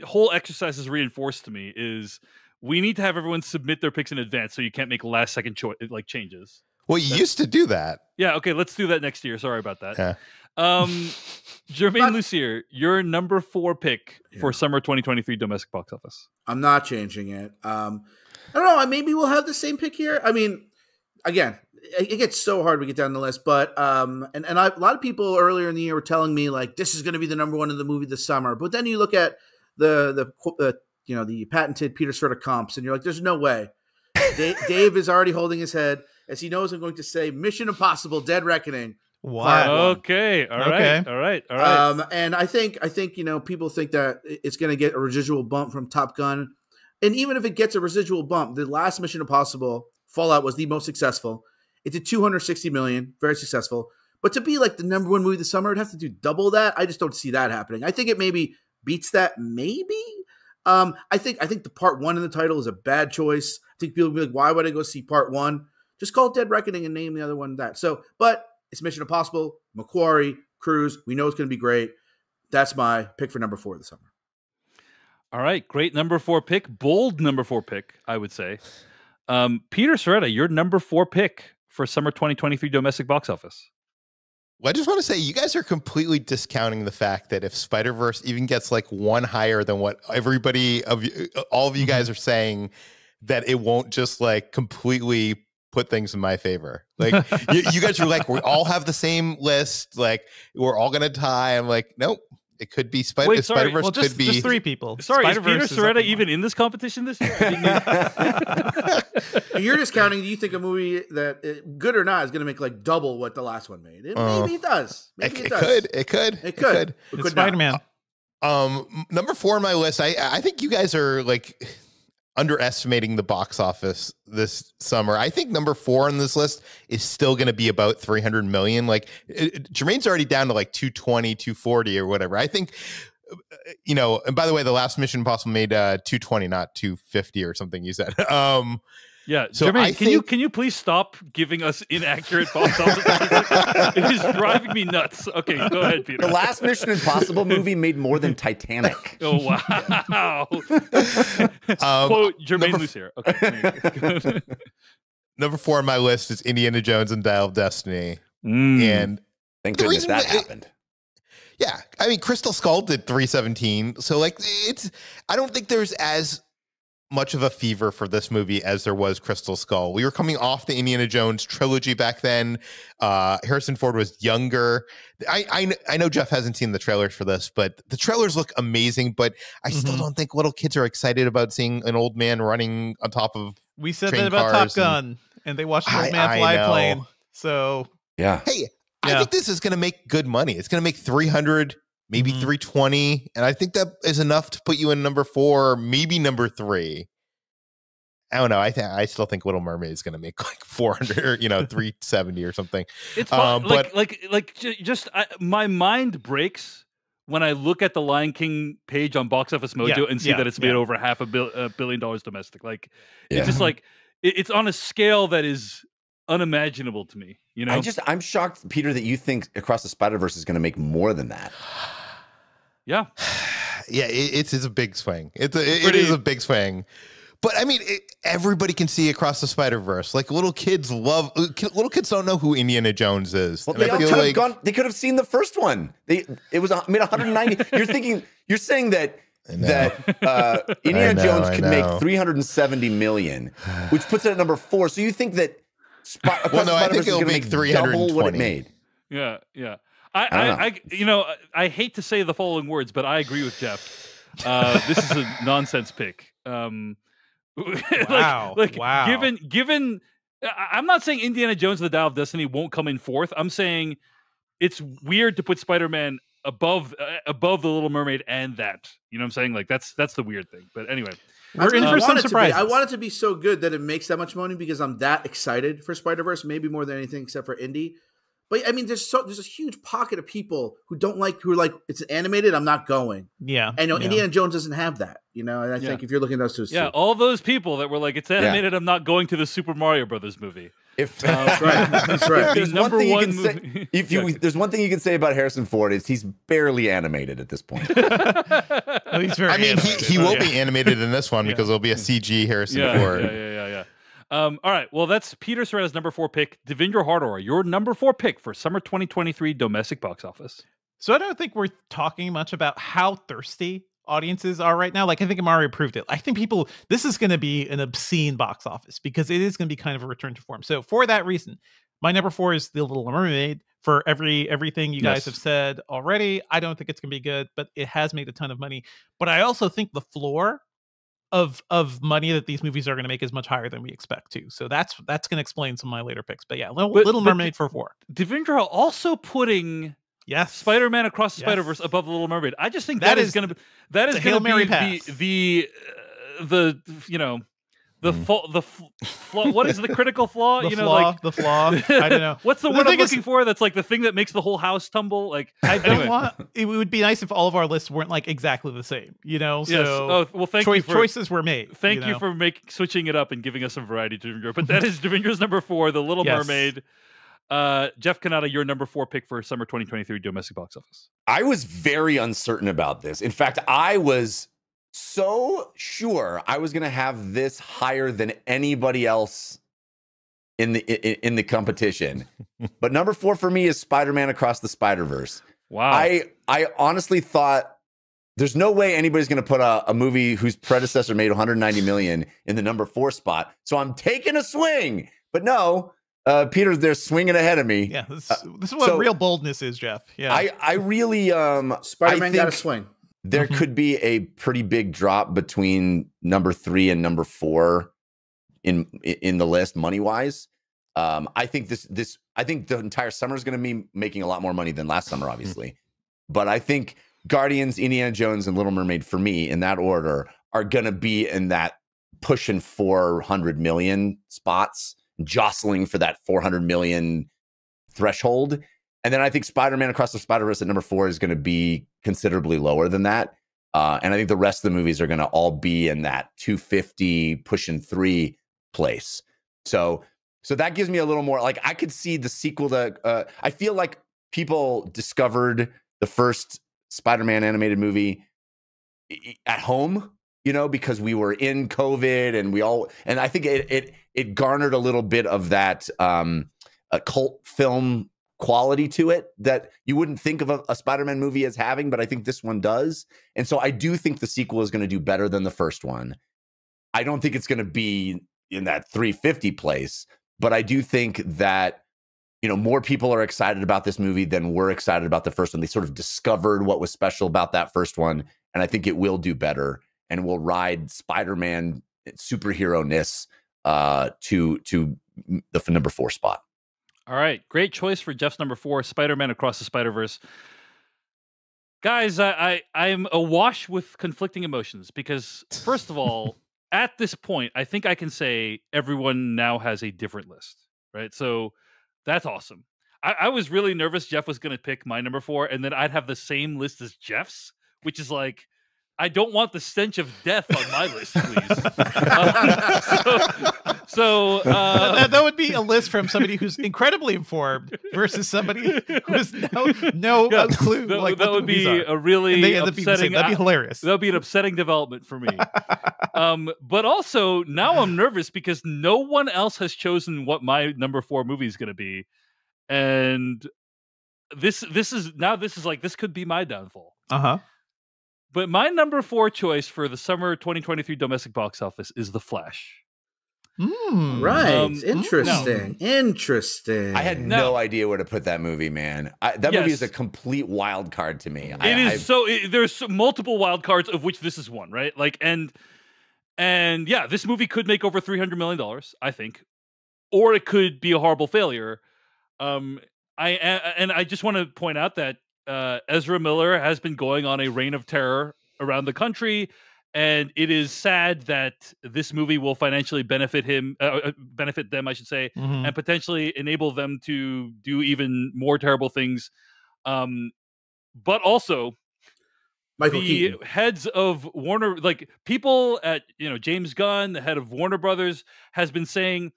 Speaker 1: whole exercise has reinforced to me is we need to have everyone submit their picks in advance, so you can't make last second changes.
Speaker 5: Well, you used to do that.
Speaker 1: Yeah. Okay. Let's do that next year. Sorry about that.
Speaker 5: Yeah.
Speaker 1: Jermaine Lucier, your number 4 pick for summer 2023 domestic box office.
Speaker 2: I'm not changing it. I don't know. Maybe we'll have the same pick here. I mean, again, it gets so hard to get down the list, but a lot of people earlier in the year were telling me like this is going to be the number 1 in the movie this summer. But then you look at the patented Peter Strader comps, and you're like, there's no way. Dave is already holding his head as he knows I'm going to say Mission Impossible: Dead Reckoning.
Speaker 3: Wow.
Speaker 1: Okay. All right.
Speaker 2: And I think people think that it's going to get a residual bump from Top Gun, and even if it gets a residual bump, the last Mission Impossible, Fallout, was the most successful. It did $260 million, very successful. But to be like the number 1 movie this summer, it'd have to do double that. I just don't see that happening. I think it maybe beats that. Maybe. I think the part 1 in the title is a bad choice. I think people will be like, why would I go see part 1? Just call it Dead Reckoning and name the other one that. So, but it's Mission Impossible, Macquarie, Cruise. We know it's going to be great. That's my pick for number 4 this summer.
Speaker 1: All right. Great number 4 pick. Bold number 4 pick, I would say. Peter Sciretta, your number 4 pick for summer 2023 domestic box office.
Speaker 5: Well, I just want to say you guys are completely discounting the fact that if Spider-Verse even gets like 1 higher than what all of you guys are saying, that it won't just like completely put things in my favor. Like you guys are like, we all have the same list. Like we're all going to tie. I'm like, nope. It could be Spider-Verse.
Speaker 3: Well, just 3 people.
Speaker 1: Sorry, is Peter Sciretta even in this competition this year?
Speaker 2: You're discounting. Do you think a movie that, good or not, is going to make like double what the last one made? Maybe it does. Maybe it does.
Speaker 5: It could.
Speaker 3: It's Spider-Man.
Speaker 5: Number 4 on my list. I think you guys are like, underestimating the box office this summer. I think number 4 on this list is still going to be about 300 million. Like Jermaine's already down to like 220, 240 or whatever. I think, and by the way, the last Mission Impossible made 220, not 250 or something you said.
Speaker 1: Yeah,
Speaker 5: so
Speaker 1: Jermaine, can you please stop giving us inaccurate box office? It is driving me nuts. Okay, go ahead, Peter.
Speaker 4: The last Mission Impossible movie made more than Titanic.
Speaker 1: Oh wow! Quote Jermaine Lucier. Okay.
Speaker 5: Number 4 on my list is Indiana Jones and Dial of Destiny, and
Speaker 4: thank goodness that happened.
Speaker 5: Yeah, I mean, Crystal Skull did 317, so like I don't think there's as much of a fever for this movie as there was Crystal Skull. We were coming off the Indiana Jones trilogy back then. Harrison Ford was younger. I know Jeff hasn't seen the trailers for this, but the trailers look amazing. But I still don't think little kids are excited about seeing an old man running on top of.
Speaker 3: We said that about Top Gun, and they watched an old man fly a plane. So
Speaker 4: yeah,
Speaker 5: hey, I think this is going to make good money. It's going to make 300. Maybe 320, and I think that is enough to put you in number 4, maybe number 3. I don't know. I still think Little Mermaid is going to make like 400 or 370 or something.
Speaker 1: It's my mind breaks when I look at the Lion King page on Box Office Mojo and see that it's made over $500 million domestic. Like it's just like it's on a scale that is unimaginable to me.
Speaker 4: I'm shocked, Peter, that you think Across the Spider-Verse is going to make more than that.
Speaker 1: Yeah.
Speaker 5: Yeah, it's a big swing. It is a big swing. But I mean, everybody can see Across the Spider-Verse. Like little kids don't know who Indiana Jones is.
Speaker 4: Well, they could have seen the first one. It was made 190. You're saying that Indiana Jones could make 370 million, which puts it at number 4. So you think that
Speaker 5: I think it'll make 320.
Speaker 4: Double what it made.
Speaker 1: Yeah. I hate to say the following words, but I agree with Jeff. This is a nonsense pick.
Speaker 3: Wow.
Speaker 1: Given, I'm not saying Indiana Jones and the Dial of Destiny won't come in 4th. I'm saying it's weird to put Spider-Man above the Little Mermaid and that. You know what I'm saying? Like that's the weird thing. But anyway,
Speaker 3: we're in for some surprises.
Speaker 2: I want it to be so good that it makes that much money because I'm that excited for Spider-Verse, maybe more than anything except for Indy. But I mean, there's a huge pocket of people who are like, it's animated, I'm not going.
Speaker 3: Yeah.
Speaker 2: And Indiana Jones doesn't have that, and I think if you're looking at those two.
Speaker 1: Yeah, all those people that were like, it's animated, I'm not going to the Super Mario Brothers movie.
Speaker 2: That's right. That's right.
Speaker 4: There's one thing you can say. There's one thing you can say about Harrison Ford is he's barely animated at this point.
Speaker 3: He's very.
Speaker 5: I mean, he will be animated in this one because it'll be a CG Harrison Ford.
Speaker 1: Yeah. All right. Well, that's Peter Serrata's number 4 pick. Devindra Hardawar, your number 4 pick for summer 2023 domestic box office.
Speaker 3: So I don't think we're talking much about how thirsty audiences are right now. Like I think Mario proved it. I think this is going to be an obscene box office because it is going to be kind of a return to form. So for that reason, my number 4 is The Little Mermaid. For everything you guys have said already, I don't think it's going to be good, but it has made a ton of money. But I also think the floor of money that these movies are going to make is much higher than we expect to. So that's going to explain some of my later picks. But yeah, Little Mermaid for 4.
Speaker 1: Devindra also putting Spider-Man Across the Spider-Verse above The Little Mermaid. I just think that is going to be what is the critical flaw?
Speaker 3: The flaw. I don't know.
Speaker 1: What's the word I'm looking for? That's like the thing that makes the whole house tumble. Like
Speaker 3: I don't want. It would be nice if all of our lists weren't like exactly the same. So
Speaker 1: yes. Oh well, thank you for
Speaker 3: choices were made.
Speaker 1: Thank you for switching it up and giving us some variety to Devindra. But that is Devindra's number 4, The Little Mermaid. Jeff Cannata, your number 4 pick for summer 2023 domestic box office.
Speaker 4: I was very uncertain about this. In fact, I was so sure I was going to have this higher than anybody else in the competition. But number 4 for me is Spider-Man Across the Spider-Verse.
Speaker 1: Wow.
Speaker 4: I honestly thought there's no way anybody's going to put a movie whose predecessor made 190 million in the number 4 spot. So I'm taking a swing. But no, Peter's there swinging ahead of me.
Speaker 3: Yeah, this is what real boldness is, Jeff. Yeah.
Speaker 4: I really
Speaker 2: Spider-Man got a swing.
Speaker 4: There could be a pretty big drop between number 3 and number 4 in the list money wise. I think I think the entire summer is going to be making a lot more money than last summer, obviously. But I think Guardians, Indiana Jones, and Little Mermaid for me in that order are going to be in that pushing 400 million spots, jostling for that 400 million threshold. And then I think Spider-Man Across the Spider-Verse at number 4 is going to be considerably lower than that. And I think the rest of the movies are going to all be in that 250 pushing 3 place. So that gives me a little more, like, I could see the sequel to, I feel like people discovered the first Spider-Man animated movie at home, you know, because we were in COVID and I think it garnered a little bit of that a cult film quality to it that you wouldn't think of a Spider-Man movie as having, but I think this one does. And so I do think the sequel is going to do better than the first one. I don't think it's going to be in that 350 place, but I do think that, you know, more people are excited about this movie than we're excited about the first one. They sort of discovered what was special about that first one, and I think it will do better and will ride Spider-Man superhero-ness to the number 4 spot.
Speaker 1: All right, great choice for Jeff's number 4, Spider-Man Across the Spider-Verse. Guys, I'm awash with conflicting emotions because, first of all, at this point, I think I can say everyone now has a different list, right? So that's awesome. I was really nervous Jeff was going to pick my number 4, and then I'd have the same list as Jeff's, which is like, I don't want the stench of death on my list, please.
Speaker 3: That would be a list from somebody who's incredibly informed versus somebody who has no clue.
Speaker 1: That would be a really upsetting.
Speaker 3: That'd be hilarious.
Speaker 1: That would be an upsetting development for me. But also now I'm nervous because no one else has chosen what my number 4 movie is going to be, and this could be my downfall. But my number 4 choice for the summer 2023 domestic box office is The Flash.
Speaker 2: Right. Interesting. Interesting.
Speaker 4: I had no idea where to put that movie, man. That movie is a complete wild card to me.
Speaker 1: There's multiple wild cards, of which this is one, right? Like, and yeah, this movie could make over $300 million, I think, or it could be a horrible failure. I just want to point out that Ezra Miller has been going on a reign of terror around the country, and it is sad that this movie will financially benefit them, I should say, and potentially enable them to do even more terrible things. But also,
Speaker 2: Michael
Speaker 1: the
Speaker 2: Keaton.
Speaker 1: heads of Warner, like people at James Gunn, the head of Warner Brothers, has been saying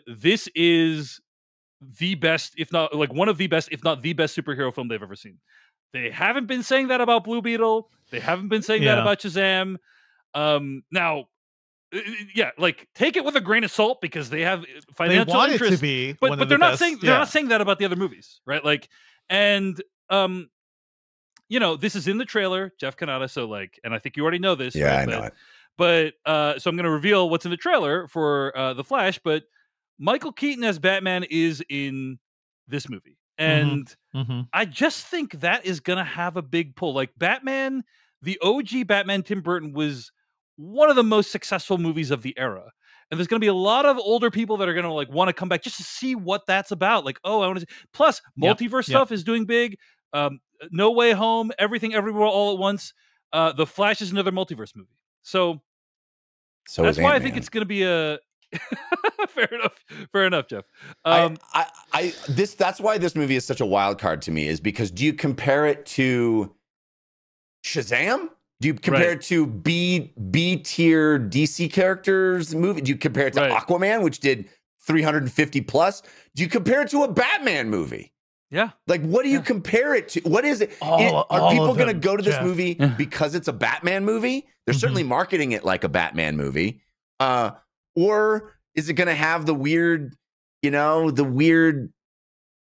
Speaker 1: this is the best, if not like one of the best, if not the best superhero film they've ever seen. They haven't been saying that about Blue Beetle. They haven't been saying that about Shazam. Now, like take it with a grain of salt because they have financial interest.
Speaker 3: It to be
Speaker 1: but they're not saying not saying that about the other movies, right? Like, and this is in the trailer, Jeff Kanata. So like, and I think you already know this.
Speaker 4: Yeah,
Speaker 1: right?
Speaker 4: I know it.
Speaker 1: But so I'm going to reveal what's in the trailer for The Flash. But Michael Keaton as Batman is in this movie. And I just think that is going to have a big pull. Like Batman, the OG Batman, Tim Burton, was one of the most successful movies of the era. And there's going to be a lot of older people that are going to like want to come back just to see what that's about. Like, oh, I want to see. Plus, multiverse stuff is doing big. No Way Home, Everything Everywhere All at Once. The Flash is another multiverse movie. So that's why I think it's going to be a fair enough, Jeff.
Speaker 4: That's why this movie is such a wild card to me, is because do you compare it to Shazam? Do you compare it to B tier DC characters movie? Do you compare it to Aquaman, which did 350 plus? Do you compare it to a Batman movie?
Speaker 1: Yeah.
Speaker 4: Like, what do you compare it to? What is it? Are people going to go to this movie because it's a Batman movie? They're certainly marketing it like a Batman movie. Or is it going to have the weird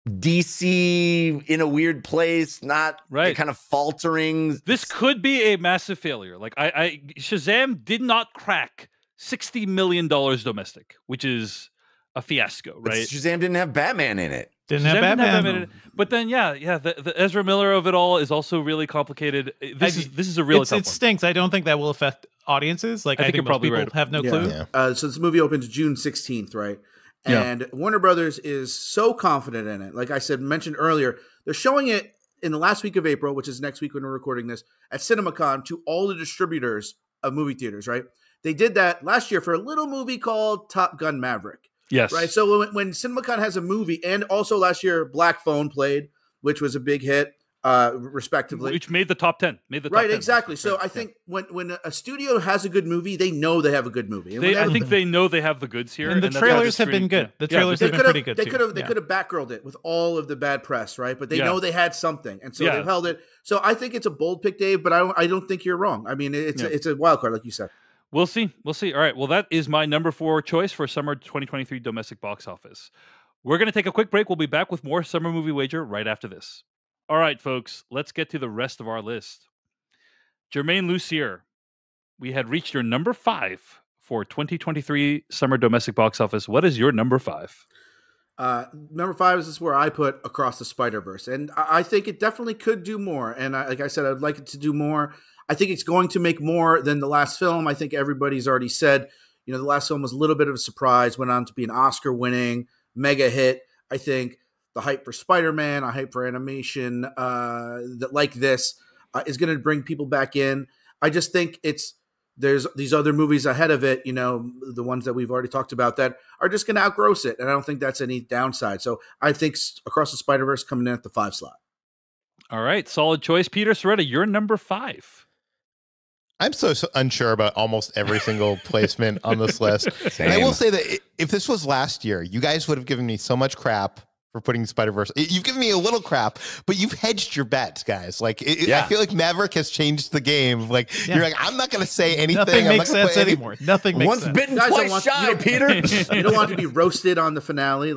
Speaker 4: DC in a weird place, not kind of faltering?
Speaker 1: This could be a massive failure. Like Shazam did not crack $60 million domestic, which is a fiasco, right?
Speaker 4: But Shazam didn't have Batman in it.
Speaker 3: Didn't have Batman
Speaker 1: in it. But then, the Ezra Miller of it all is also really complicated. This is a real tough one.
Speaker 3: It stinks. I don't think that will affect audiences. Like I think most people have no clue.
Speaker 2: Yeah. So this movie opens June 16th, right? And Warner Brothers is so confident in it. Like I mentioned earlier, they're showing it in the last week of April, which is next week when we're recording this, at CinemaCon to all the distributors of movie theaters, right? They did that last year for a little movie called Top Gun Maverick.
Speaker 1: Yes.
Speaker 2: Right. So when CinemaCon has a movie, and also last year Black Phone played, which was a big hit, respectively,
Speaker 1: which made the top 10.
Speaker 2: Right, exactly. So I think when a studio has a good movie, they know they have a good movie.
Speaker 1: I think they know they have the goods here,
Speaker 3: and the trailers have been good. The trailers have been pretty good.
Speaker 2: They could have backgirled it with all of the bad press, right? But they know they had something, and so they've held it. So I think it's a bold pick, Dave. But I don't think you're wrong. I mean, it's a wild card, like you said.
Speaker 1: We'll see. All right. Well, that is my number 4 choice for summer 2023 domestic box office. We're going to take a quick break. We'll be back with more Summer Movie Wager right after this. All right, folks, let's get to the rest of our list. Jermaine Lucier, we had reached your number 5 for 2023 summer domestic box office. What is your number 5?
Speaker 2: Number 5 is where I put Across the Spider-Verse. And I think it definitely could do more. And like I said, I'd like it to do more. I think it's going to make more than the last film. I think everybody's already said, the last film was a little bit of a surprise, went on to be an Oscar-winning mega hit. I think the hype for Spider-Man, a hype for animation that like this is going to bring people back in. I just think there's these other movies ahead of it, the ones that we've already talked about that are just going to outgross it. And I don't think that's any downside. So I think Across the Spider-Verse coming in at the 5 slot. All
Speaker 1: right. Solid choice. Peter Sciretta, you're number 5.
Speaker 5: I'm so unsure about almost every single placement on this list. And I will say that if this was last year, you guys would have given me so much crap for putting Spider-Verse. You've given me a little crap, but you've hedged your bets, guys. I feel like Maverick has changed the game. You're like, I'm not going to say anything.
Speaker 3: Nothing makes sense anymore. Nothing makes sense.
Speaker 4: Once bitten, twice shy, Peter.
Speaker 2: You don't want to be roasted on the finale.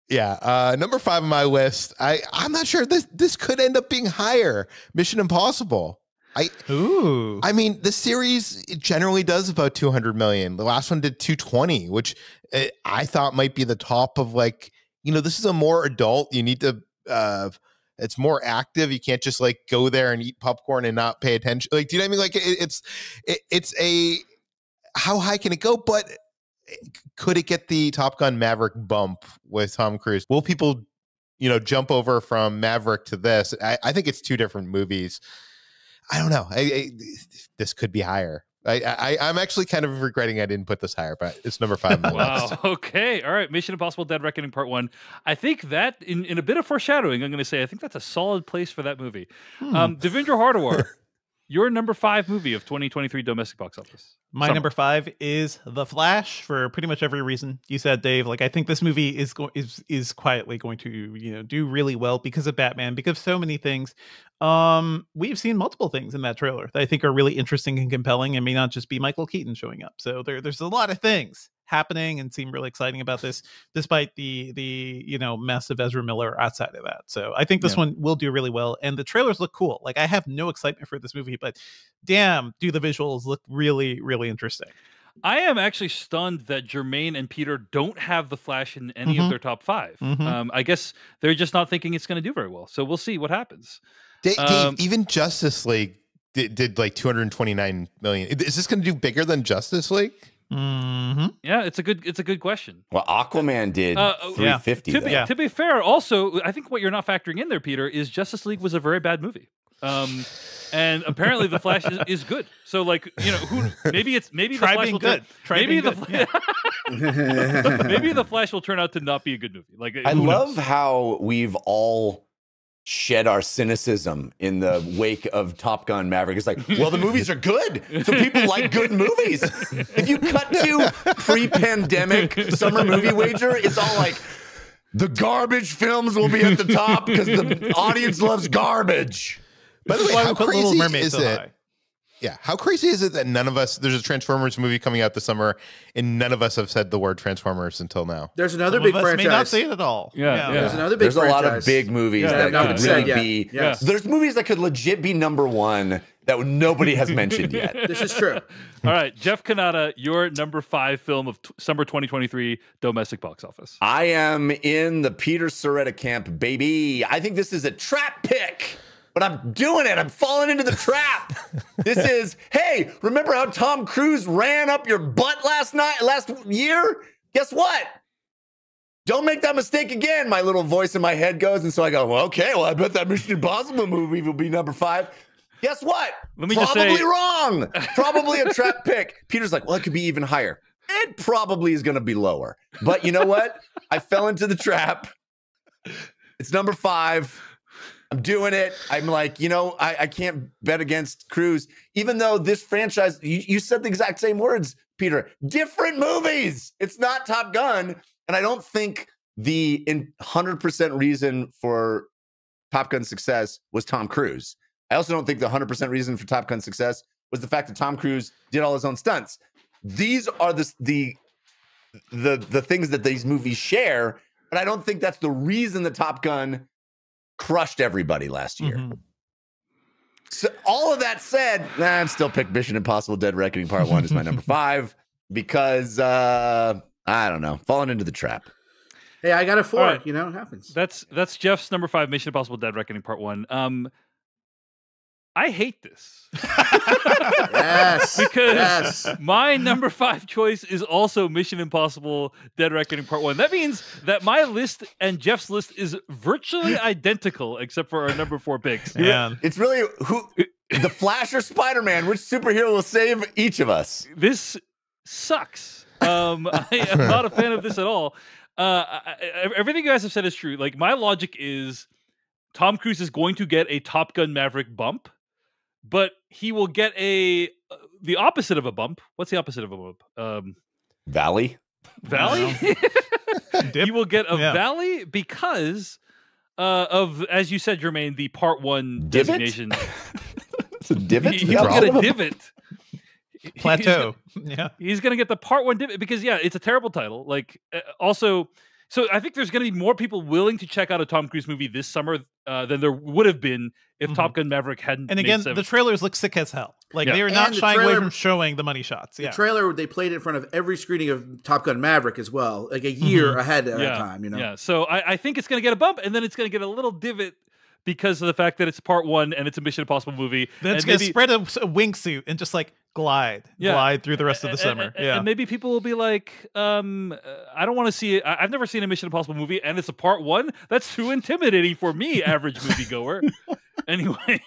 Speaker 5: Yeah. Number 5 on my list. I'm not sure. This could end up being higher. Mission Impossible. I mean, the series generally does about 200 million. The last one did 220, which I thought might be the top of this is a more adult. You need to, it's more active. You can't just go there and eat popcorn and not pay attention. Do you know what I mean? It's a, how high can it go? But could it get the Top Gun Maverick bump with Tom Cruise? Will people, jump over from Maverick to this? I think it's 2 different movies. I don't know. This could be higher. I'm actually kind of regretting I didn't put this higher, but it's number 5 on the list.
Speaker 1: Wow. Okay. All right. Mission Impossible: Dead Reckoning Part 1. I think that in a bit of foreshadowing, I'm going to say I think that's a solid place for that movie. Devendra Hardawar, your number 5 movie of 2023 domestic box office.
Speaker 3: My number 5 is The Flash for pretty much every reason you said, Dave. I think this movie is quietly going to do really well because of Batman, because of so many things. We've seen multiple things in that trailer that I think are really interesting and compelling, and may not just be Michael Keaton showing up. So there's a lot of things happening and seem really exciting about this, despite the mess of Ezra Miller outside of that. So I think this one will do really well, and the trailers look cool. I have no excitement for this movie, but damn, do the visuals look really, really interesting.
Speaker 1: I am actually stunned that Jermaine and Peter don't have The Flash in any of their top 5. I guess they're just not thinking it's going to do very well. So we'll see what happens.
Speaker 5: Dave, even Justice League did 229 million. Is this going to do bigger than Justice League?
Speaker 1: Yeah, it's a good question.
Speaker 4: Well, Aquaman did 350.
Speaker 1: To be fair, also, I think what you're not factoring in there, Peter, is Justice League was a very bad movie. And apparently The Flash is good. So maybe the Flash will good. Maybe the Flash will turn out to not be a good movie.
Speaker 4: I love how we've all shed our cynicism in the wake of Top Gun Maverick. It's well, the movies are good, so people like good movies. If you cut to pre-pandemic Summer Movie Wager, it's all the garbage films will be at the top because the audience loves garbage.
Speaker 5: By the way, how crazy is it? Yeah, how crazy is it that none of us, there's a Transformers movie coming out this summer, and none of us have said the word Transformers until now?
Speaker 2: There's another big franchise.
Speaker 3: May not say it at all.
Speaker 1: Yeah.
Speaker 2: There's another big franchise.
Speaker 4: There's a lot of big movies that could really be.
Speaker 2: Yes.
Speaker 4: There's movies that could legit be number 1 that nobody has mentioned yet.
Speaker 2: This is true.
Speaker 1: All right, Jeff Kanata, your number 5 film of summer 2023 domestic box office.
Speaker 4: I am in the Peter Sciretta camp, baby. I think this is a trap pick. But I'm doing it. I'm falling into the trap. This is, hey, remember how Tom Cruise ran up your butt last year? Guess what? Don't make that mistake again, my little voice in my head goes. And so I go, well, okay, I bet that Mission Impossible movie will be number 5. Guess what?
Speaker 1: Let me
Speaker 4: Probably
Speaker 1: just say,
Speaker 4: wrong. Probably a trap pick. Peter's like, well, it could be even higher. It probably is going to be lower. But you know what? I fell into the trap. It's number 5. I'm doing it. I'm like, I can't bet against Cruise, even though this franchise, you said the exact same words, Peter. Different movies. It's not Top Gun. And I don't think the 100% reason for Top Gun's success was Tom Cruise. I also don't think the 100% reason for Top Gun's success was the fact that Tom Cruise did all his own stunts. These are the things that these movies share, but I don't think that's the reason that Top Gun crushed everybody last year.
Speaker 3: Mm-hmm.
Speaker 4: So all of that said, I'm still pick Mission Impossible: Dead Reckoning Part 1 is my number 5 because I don't know, falling into the trap.
Speaker 2: Hey, I got a 4.
Speaker 1: Right.
Speaker 2: It happens.
Speaker 1: That's Jeff's number 5, Mission Impossible: Dead Reckoning Part 1. I hate this.
Speaker 2: Yes.
Speaker 1: Because my number 5 choice is also Mission Impossible: Dead Reckoning Part 1. That means that my list and Jeff's list is virtually identical except for our number 4 picks.
Speaker 3: Man.
Speaker 4: It's really the Flash or Spider-Man, which superhero will save each of us?
Speaker 1: This sucks. I am not a fan of this at all. Everything you guys have said is true. Like, my logic is Tom Cruise is going to get a Top Gun Maverick bump, but he will get the opposite of a bump. What's the opposite of a bump?
Speaker 4: Valley?
Speaker 1: Valley? He will get a valley because of, as you said, Jermaine, the Part 1
Speaker 4: Divot?
Speaker 1: designation.
Speaker 4: It's a divot?
Speaker 1: He'll get a divot.
Speaker 3: Plateau.
Speaker 1: He's going to get the Part 1 divot because, it's a terrible title. Like, also... So I think there's going to be more people willing to check out a Tom Cruise movie this summer than there would have been if Top Gun Maverick hadn't.
Speaker 3: And again, the trailers look sick as hell. Like they are
Speaker 2: And
Speaker 3: not
Speaker 2: the
Speaker 3: shying away
Speaker 2: trailer-
Speaker 3: from showing the money shots.
Speaker 2: The trailer, they played it in front of every screening of Top Gun Maverick as well, like a year ahead at that time.
Speaker 1: Yeah. So I think it's going to get a bump, and then it's going to get a little divot because of the fact that it's Part 1 and it's a Mission Impossible movie.
Speaker 3: Then it's going to spread a wingsuit and just like glide through the rest of the summer.
Speaker 1: And maybe people will be like, I don't want to see it. I've never seen a Mission Impossible movie, and it's a Part 1. That's too intimidating for me, average moviegoer. Anyway,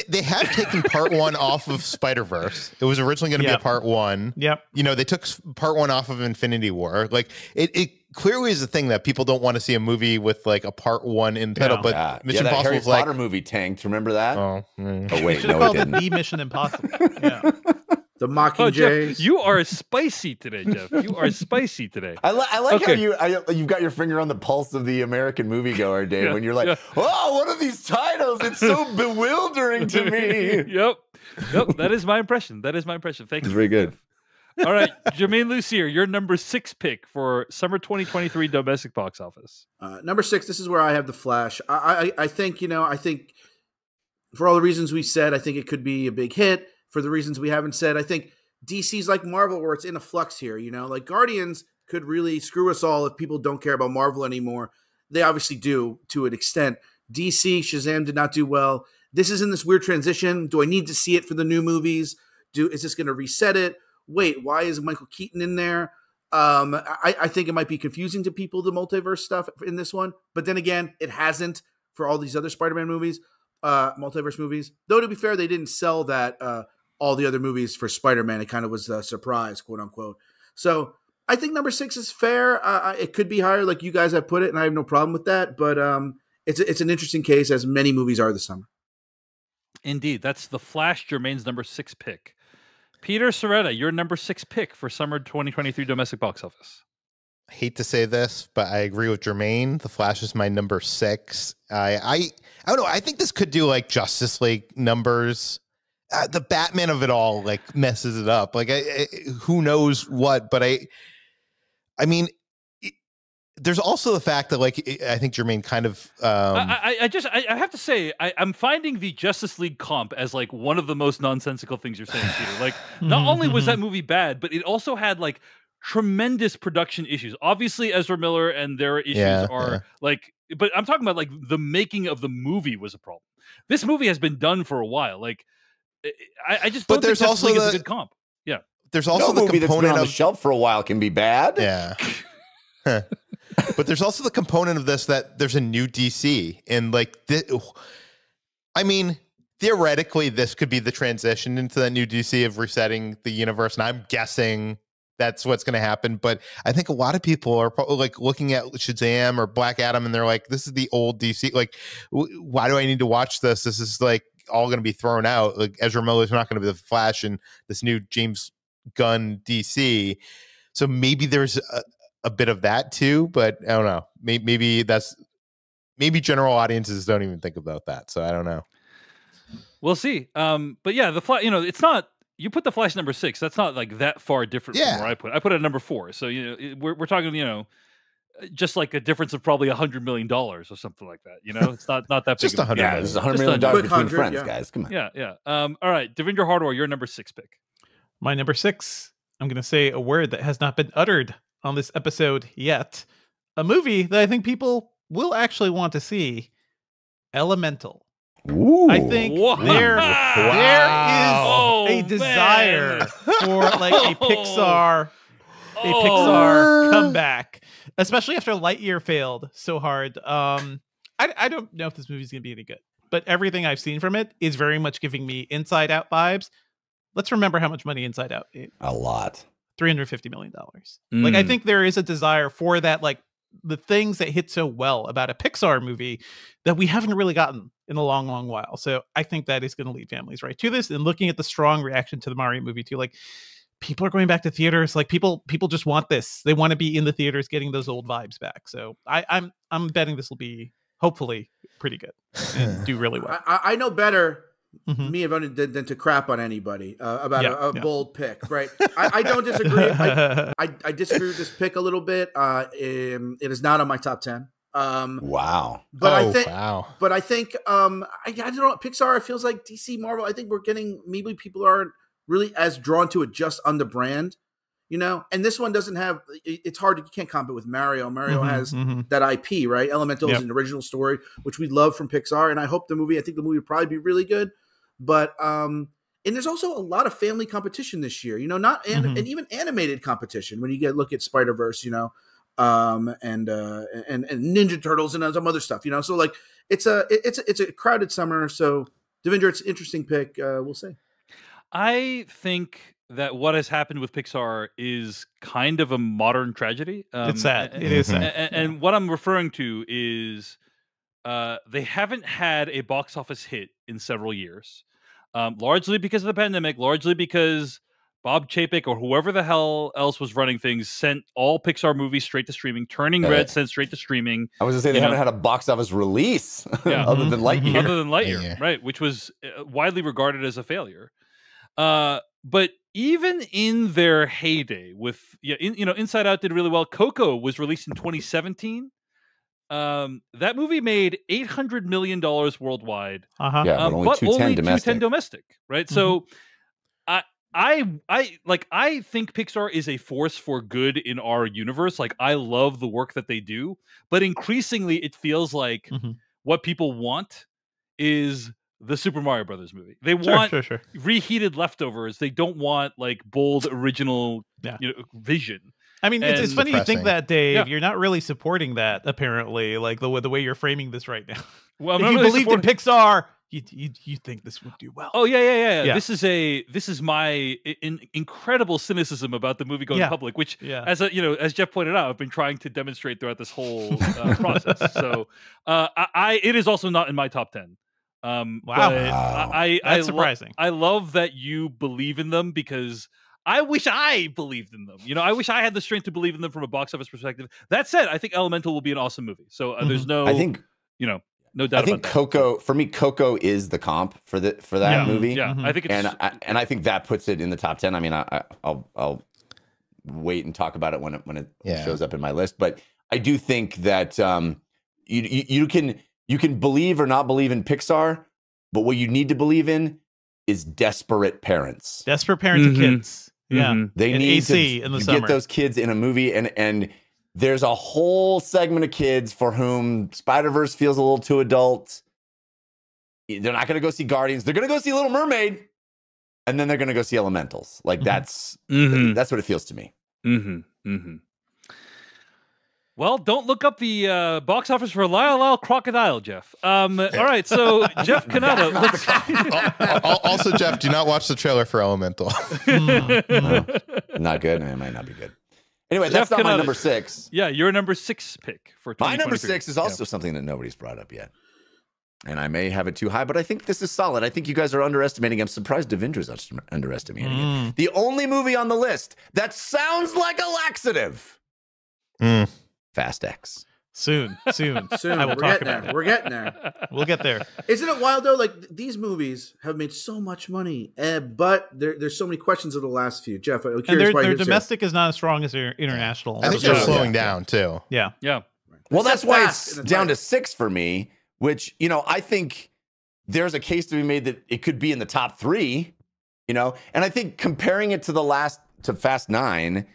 Speaker 5: they have taken Part 1 off of Spider-Verse. It was originally going to be a Part 1.
Speaker 3: Yep.
Speaker 5: They took Part 1 off of Infinity War. Like it clearly is a thing that people don't want to see a movie with like a Part 1 in the title. But Mission
Speaker 4: that
Speaker 5: Impossible
Speaker 4: Harry
Speaker 5: was like
Speaker 4: Potter movie tanked. Remember that?
Speaker 5: Oh
Speaker 4: wait,
Speaker 3: no,
Speaker 4: it didn't.
Speaker 3: The Mission Impossible.
Speaker 2: The Mockingjay.
Speaker 1: Jeff, you are spicy today, Jeff. You are spicy today.
Speaker 4: I like how you've got your finger on the pulse of the American moviegoer, Dave. When you're like, oh, what are these titles? It's so bewildering to me.
Speaker 1: Yep. That is my impression. Thank you.
Speaker 4: It's very good.
Speaker 1: All right, Jermaine Lucier, your number 6 pick for summer 2023 domestic box office.
Speaker 2: Number 6. This is where I have the Flash. I think I think for all the reasons we said, I think it could be a big hit. For the reasons we haven't said, I think DC's like Marvel, where it's in a flux here. Like Guardians could really screw us all if people don't care about Marvel anymore. They obviously do to an extent. DC, Shazam did not do well. This is in this weird transition. Do I need to see it for the new movies? Is this going to reset it? Wait, why is Michael Keaton in there? I think it might be confusing to people, the multiverse stuff in this one. But then again, it hasn't for all these other Spider-Man movies, multiverse movies. Though, to be fair, they didn't sell that all the other movies for Spider-Man. It kind of was a surprise, quote unquote. So I think number 6 is fair. It could be higher, like you guys have put it, and I have no problem with that. But it's an interesting case, as many movies are this summer.
Speaker 1: Indeed. That's The Flash, Jermaine's number 6 pick. Peter Soretta, your number 6 pick for summer 2023 domestic box office.
Speaker 5: I hate to say this, but I agree with Jermaine. The Flash is my number 6. I don't know. I think this could do like Justice League numbers. The Batman of it all like messes it up. Like who knows what? But I mean, there's also the fact that like I think Jermaine kind of.
Speaker 1: I have to say I'm finding the Justice League comp as like one of the most nonsensical things you're saying, Peter. Like not only was that movie bad, but it also had like tremendous production issues. Obviously, Ezra Miller and their issues are like, but I'm talking about like the making of the movie was a problem. This movie has been done for a while. Like I just don't think Justice League is a good comp. Yeah,
Speaker 5: there's also the
Speaker 4: movie that's been
Speaker 5: component
Speaker 4: on
Speaker 5: of
Speaker 4: the shelf for a while can be bad.
Speaker 5: Yeah. But there's also the component of this that there's a new DC and like I mean theoretically, this could be the transition into the new DC of resetting the universe, and I'm guessing that's what's going to happen. But I think a lot of people are probably like looking at Shazam or Black Adam, and they're like, "This is the old DC. Like, why do I need to watch this? This is like all going to be thrown out. Like Ezra Miller's not going to be the Flash in this new James Gunn DC." So maybe there's a bit of that too, but I don't know. Maybe general audiences don't even think about that. So I don't know.
Speaker 1: We'll see. But yeah, the Flash. It's not. You put the Flash number 6. That's not like that far different from where I put it. I put it at number 4. So we're talking just like a difference of probably $100 million or something like that. It's not that big.
Speaker 5: Just $100 million.
Speaker 4: Yeah, there's $100 million between friends, guys. Come on.
Speaker 1: Yeah. All right, Devindra Hardawar, your number 6 pick.
Speaker 3: My number 6. I'm going to say a word that has not been uttered on this episode yet. A movie that I think people will actually want to see. Elemental.
Speaker 4: Ooh.
Speaker 3: I think there is a desire for like a Pixar comeback, especially after Lightyear failed so hard. I don't know if this movie's gonna be any good, but everything I've seen from it is very much giving me Inside Out vibes. Let's remember how much money Inside Out made.
Speaker 4: A lot.
Speaker 3: $350 million. Like I think there is a desire for that, like the things that hit so well about a Pixar movie that we haven't really gotten in a long, long while. So I think that is going to lead families right to this. And looking at the strong reaction to the Mario movie too, like people are going back to theaters. Like people just want this. They want to be in the theaters, getting those old vibes back. So I'm betting this will be hopefully pretty good and do really well.
Speaker 2: I know better. Me than to crap on anybody about a bold pick, right? I don't disagree. I disagree with this pick a little bit. It is not on my top 10.
Speaker 4: Wow.
Speaker 2: But I think I don't know. Pixar, it feels like DC, Marvel. I think maybe people aren't really as drawn to it just on the brand, And this one doesn't have. It's hard. You can't comp it with Mario. Mario has that IP, right? Elemental is an original story, which we love from Pixar, and I think the movie will probably be really good. But and there's also a lot of family competition this year, and even animated competition when you look at Spider-Verse, and Ninja Turtles and some other stuff, So like it's a crowded summer. So Devindra, it's an interesting pick. We'll see.
Speaker 1: I think that what has happened with Pixar is kind of a modern tragedy.
Speaker 3: It's sad. It is sad.
Speaker 1: And what I'm referring to is they haven't had a box office hit in several years, largely because of the pandemic, largely because Bob Chapek or whoever the hell else was running things sent all Pixar movies straight to streaming. Turning Red sent straight to streaming.
Speaker 4: I was going to say they haven't had a box office release other than Lightyear.
Speaker 1: Right, which was widely regarded as a failure. But even in their heyday with Inside Out did really well. Coco was released in 2017. That movie made $800 million worldwide.
Speaker 4: But only 210
Speaker 1: domestic, right? So I think Pixar is a force for good in our universe. Like I love the work that they do, but increasingly it feels like what people want is the Super Mario Brothers movie. They want reheated leftovers. They don't want like bold original vision.
Speaker 3: I mean, it's funny you think that, Dave. Yeah. You're not really supporting that, apparently, like the way you're framing this right now.
Speaker 1: Well,
Speaker 3: if you believed in Pixar, you think this would do well.
Speaker 1: Oh yeah. This is my incredible cynicism about the movie going public, which as Jeff pointed out, I've been trying to demonstrate throughout this whole process. So it is also not in my top 10.
Speaker 3: Wow. That's surprising.
Speaker 1: I love that you believe in them because I wish I believed in them. I wish I had the strength to believe in them from a box office perspective. That said, I think Elemental will be an awesome movie. So there's no, no doubt.
Speaker 4: I think Coco, for me, Coco is the comp for that movie.
Speaker 1: Yeah, I think it's,
Speaker 4: and I think that puts it in the top 10. I mean, I'll wait and talk about it when it shows up in my list. But I do think that you can believe or not believe in Pixar, but what you need to believe in is desperate parents.
Speaker 3: Desperate parents and kids. Yeah.
Speaker 4: They
Speaker 3: and
Speaker 4: need
Speaker 3: AC
Speaker 4: to
Speaker 3: in the summer.
Speaker 4: Get those kids in a movie. And there's a whole segment of kids for whom Spider-Verse feels a little too adult. They're not going to go see Guardians. They're going to go see Little Mermaid. And then they're going to go see Elementals. Like that's what it feels to me.
Speaker 1: Well, don't look up the box office for Lyle Crocodile, Jeff. All right, so Jeff Cannata.
Speaker 5: Also, Jeff, do not watch the trailer for Elemental.
Speaker 4: Not good. It might not be good. Anyway,
Speaker 1: Jeff
Speaker 4: that's not my
Speaker 1: Cannata.
Speaker 4: number 6.
Speaker 1: Yeah, your number 6 pick for 2023.
Speaker 4: My number 6 is also something that nobody's brought up yet. And I may have it too high, but I think this is solid. I think you guys are underestimating. I'm surprised Devindra's underestimating it. The only movie on the list that sounds like a laxative. Fast X.
Speaker 3: Soon.
Speaker 2: Soon.
Speaker 3: I will talk about it.
Speaker 2: We're getting there.
Speaker 3: We'll get there.
Speaker 2: Isn't it wild though? Like these movies have made so much money, but there's so many questions of the last few. Jeff, I'm curious
Speaker 3: And
Speaker 2: why
Speaker 3: their
Speaker 2: you're
Speaker 3: domestic is not as strong as their international.
Speaker 5: I think they're slowing down too.
Speaker 3: Yeah.
Speaker 4: Well, that's why
Speaker 2: fast
Speaker 4: it's
Speaker 2: and
Speaker 4: down
Speaker 2: light.
Speaker 4: to 6 for me, which, I think there's a case to be made that it could be in the top 3, and I think comparing it to Fast 9,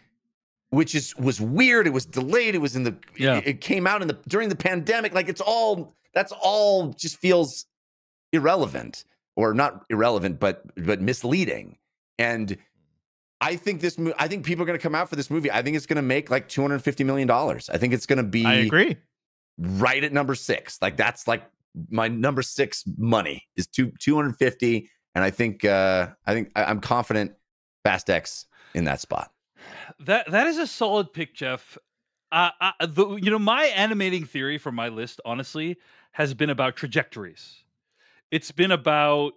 Speaker 4: which was weird. It was delayed. It was it came out during the pandemic. Like that's all just feels irrelevant, or not irrelevant, but misleading. And I think I think people are going to come out for this movie. I think it's going to make like $250 million. I think it's going to be.
Speaker 3: I agree.
Speaker 4: Right at number 6. Like that's like my number 6 money is 250, and I think I'm confident Fast X in that spot.
Speaker 1: That is a solid pick, Jeff. My animating theory for my list, honestly, has been about trajectories. It's been about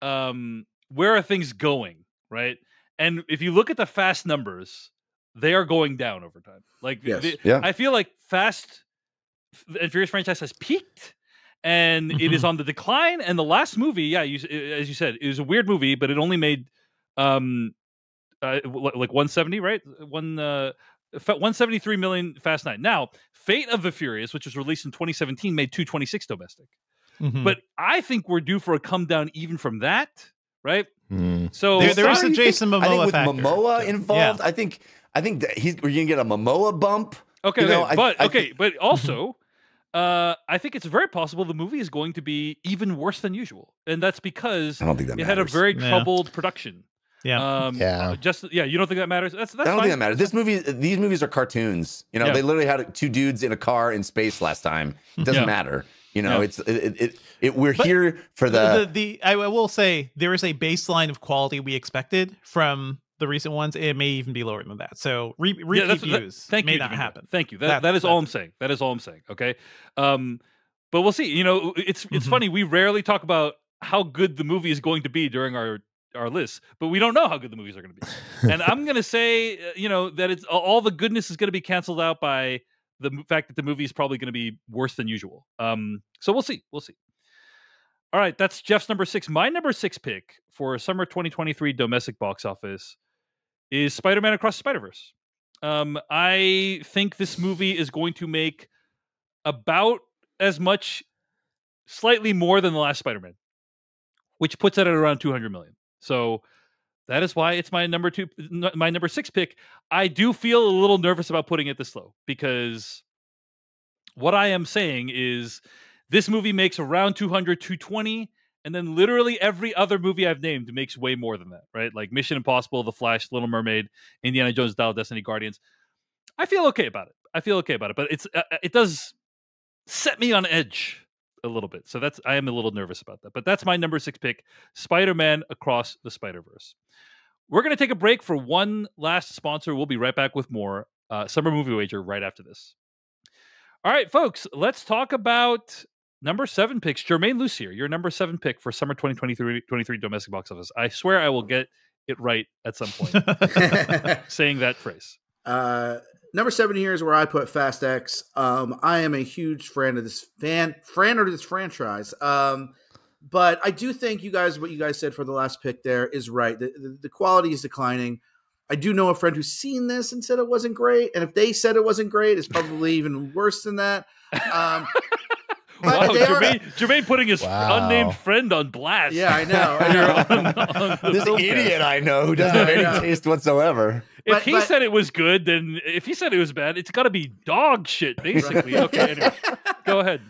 Speaker 1: where are things going, right? And if you look at the Fast numbers, they are going down over time. Like, I feel like Fast and Furious franchise has peaked, and it is on the decline. And the last movie, as you said, it was a weird movie, but it only made like 170, right? 173 million Fast 9. Now, Fate of the Furious, which was released in 2017, made 226 domestic. But I think we're due for a come down even from that, right? So
Speaker 3: there is a Jason Momoa
Speaker 4: I think with
Speaker 3: factor.
Speaker 4: Momoa involved, I think that we're gonna get a Momoa bump.
Speaker 1: Okay, but also, I think it's very possible the movie is going to be even worse than usual, and that's because
Speaker 4: I don't think that
Speaker 1: it had a
Speaker 4: matters.
Speaker 1: very troubled production.
Speaker 3: Yeah.
Speaker 1: You don't think that matters? That's
Speaker 4: I don't think that matters. These movies are cartoons. They literally had 2 dudes in a car in space last time. It doesn't matter. We're here for
Speaker 3: I will say there is a baseline of quality we expected from the recent ones. It may even be lower than that. So repeat views may not happen.
Speaker 1: Thank you. That is all I'm saying. That is all I'm saying. Okay. But we'll see. It's funny. We rarely talk about how good the movie is going to be during our list, but we don't know how good the movies are going to be. And I'm going to say, that it's all the goodness is going to be canceled out by the fact that the movie is probably going to be worse than usual. So we'll see. All right, that's Jeff's number 6. My number 6 pick for summer 2023 domestic box office is Spider-Man Across the Spider-Verse. I think this movie is going to make about as much, slightly more than the last Spider-Man, which puts it at around 200 million. So that is why it's my number 6 pick. I do feel a little nervous about putting it this low, because what I am saying is this movie makes around 200, 220, and then literally every other movie I've named makes way more than that, right? Like Mission Impossible, The Flash, Little Mermaid, Indiana Jones, Dial of Destiny, Guardians. I feel okay about it. But it does set me on edge a little bit. So I am a little nervous about that. But that's my number 6 pick, Spider-Man Across the Spider-Verse. We're going to take a break for one last sponsor. We'll be right back with more Summer Movie Wager right after this. All right, folks, let's talk about number 7 picks. Jermaine Lucier, your number 7 pick for summer 2023 domestic box office. I swear I will get it right at some point. Saying that phrase.
Speaker 2: Number 7 here is where I put Fast X. I am a huge fan of this franchise. But I do think what you guys said for the last pick there is right. The quality is declining. I do know a friend who's seen this and said it wasn't great. And if they said it wasn't great, it's probably even worse than that.
Speaker 1: Wow, Jermaine putting his unnamed friend on blast.
Speaker 2: Yeah, I know.
Speaker 4: This idiot I know who doesn't have any taste whatsoever.
Speaker 1: If he said it was good, then if he said it was bad, it's got to be dog shit, basically. Okay, anyway, go ahead.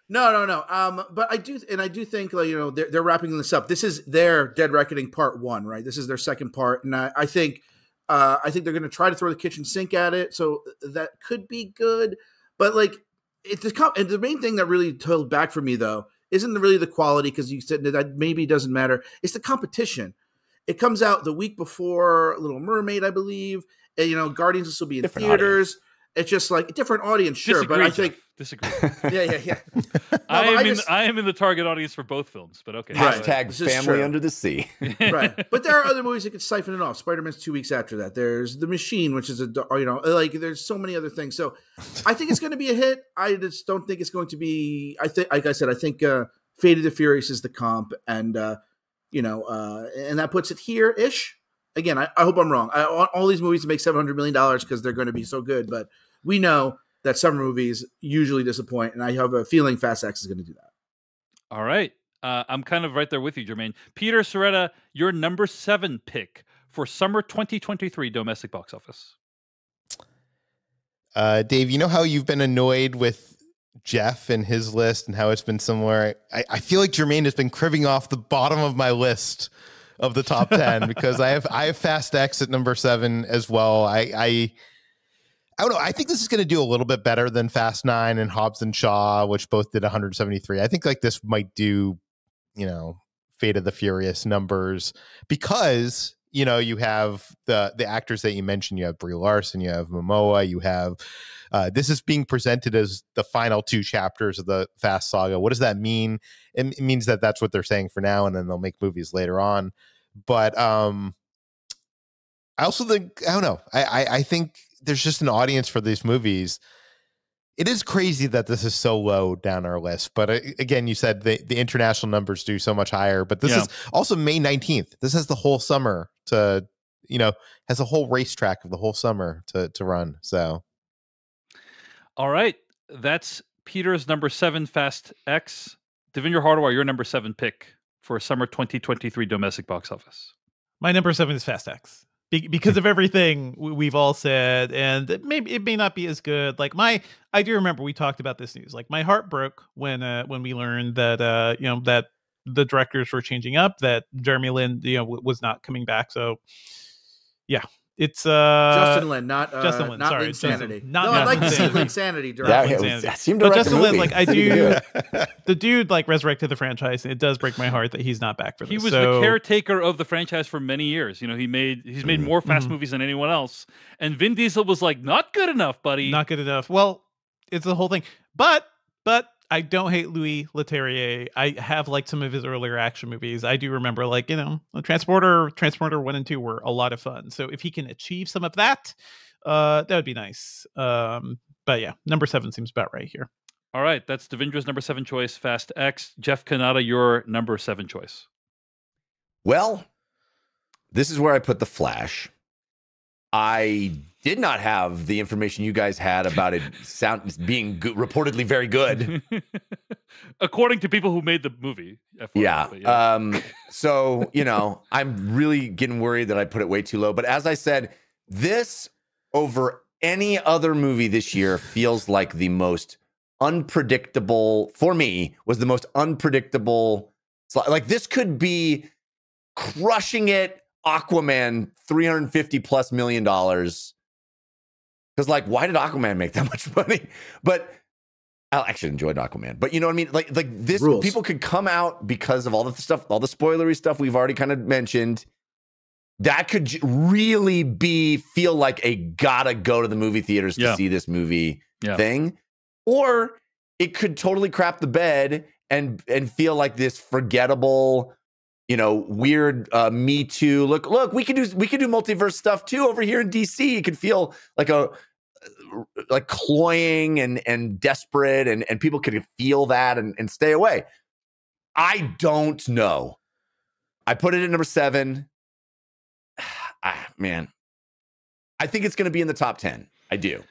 Speaker 2: No. But I do think they're wrapping this up. This is their Dead Reckoning Part 1, right? This is their second part, and I think I think they're going to try to throw the kitchen sink at it, so that could be good. But like, and the main thing that really held back for me though isn't really the quality, because you said that maybe doesn't matter. It's the competition. It comes out the week before Little Mermaid, I believe. And, you know, Guardians will still be in theaters. Audience. It's just like a different audience, sure.
Speaker 1: Disagree,
Speaker 2: but I think
Speaker 1: disagree.
Speaker 2: Yeah. No,
Speaker 1: I am in the target audience for both films, but okay.
Speaker 4: Hashtag family under the sea.
Speaker 2: Right. But there are other movies that could siphon it off. Spider-Man's 2 weeks after that. There's The Machine, which is there's so many other things. So I think it's going to be a hit. I just don't think it's going to be. I think, like I said, I think Fate of the Furious is the comp, and and that puts it here-ish. Again, I hope I'm wrong. I want all these movies to make $700 million because they're going to be so good, but we know that summer movies usually disappoint, and I have a feeling Fast X is going to do that.
Speaker 1: All right. I'm kind of right there with you, Jermaine. Peter Soretta, your number 7 pick for summer 2023 domestic box office.
Speaker 5: Dave, you know how you've been annoyed with Jeff and his list and how it's been similar? I feel like Jermaine has been cribbing off the bottom of my list of the top 10 because I have Fast X at number 7 as well. I don't know. I think this is going to do a little bit better than Fast 9 and Hobbs and Shaw, which both did 173. I think like this might do, Fate of the Furious numbers because, you have the actors that you mentioned. You have Brie Larson, you have Momoa, you have this is being presented as the final 2 chapters of the Fast saga. What does that mean? It means that that's what they're saying for now, and then they'll make movies later on. But I also think, I don't know. I think there's just an audience for these movies. It is crazy that this is so low down our list. But again, you said the international numbers do so much higher. But this is also May 19th. This has the whole summer to, has a whole racetrack of the whole summer to run. So.
Speaker 1: All right. That's Peter's number 7 Fast X. Devindra Hardawar, your number 7 pick for summer 2023 domestic box office.
Speaker 3: My number 7 is Fast X. Because of everything we've all said, and it may not be as good. Like I do remember we talked about this news. Like my heart broke when we learned that that the directors were changing up, that Jeremy Lin was not coming back. So yeah, it's
Speaker 2: Justin Lin, not
Speaker 3: Justin Lin.
Speaker 2: Not
Speaker 3: Sorry,
Speaker 2: Linsanity.
Speaker 3: Not
Speaker 2: I'd like to see
Speaker 3: Linsanity.
Speaker 2: Linsanity.
Speaker 4: That seemed to
Speaker 3: Justin Lin,
Speaker 4: movie.
Speaker 3: I do. The dude resurrected the franchise, and it does break my heart that he's not back for this.
Speaker 1: He was the caretaker of the franchise for many years. He's made more Fast movies than anyone else. And Vin Diesel was like, not good enough, buddy.
Speaker 3: Not good enough. Well, it's the whole thing. But I don't hate Louis Leterrier. I have liked some of his earlier action movies. I do remember Transporter 1 and 2 were a lot of fun. So if he can achieve some of that, that would be nice. But yeah, number 7 seems about right here.
Speaker 1: All right, that's Devindra's number 7 choice, Fast X. Jeff Cannata, your number 7 choice.
Speaker 4: Well, this is where I put The Flash. I did not have the information you guys had about it being reportedly very good.
Speaker 1: According to people who made the movie.
Speaker 4: Yeah. So, I'm really getting worried that I put it way too low. But as I said, this over any other movie this year feels like the most unpredictable, for me, was the most unpredictable. Like this could be crushing it. Aquaman, $350+ million. Because, why did Aquaman make that much money? But I actually enjoyed Aquaman. But you know what I mean? Like this, rules. People could come out because of all the stuff, all the spoilery stuff we've already kind of mentioned. That could really feel like a gotta go to the movie theaters to see this movie thing. Or it could totally crap the bed and feel like this forgettable, weird Me Too. Look, we could do multiverse stuff too over here in DC. It could feel like cloying and desperate, and people could feel that and stay away. I don't know. I put it at number 7. Man, I think it's going to be in the top 10. I do.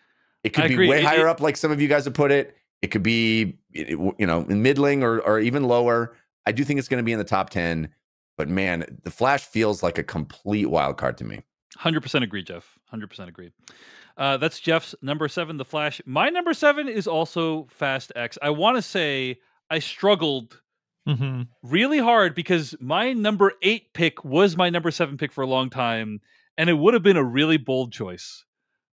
Speaker 4: It could be way higher up, like some of you guys have put it. It could be, in middling or even lower. I do think it's going to be in the top 10. But man, The Flash feels like a complete wild card to me.
Speaker 1: 100% agree, Jeff. 100% agree. That's Jeff's number 7, The Flash. My number 7 is also Fast X. I want to say I struggled really hard because my number 8 pick was my number 7 pick for a long time. and it would have been a really bold choice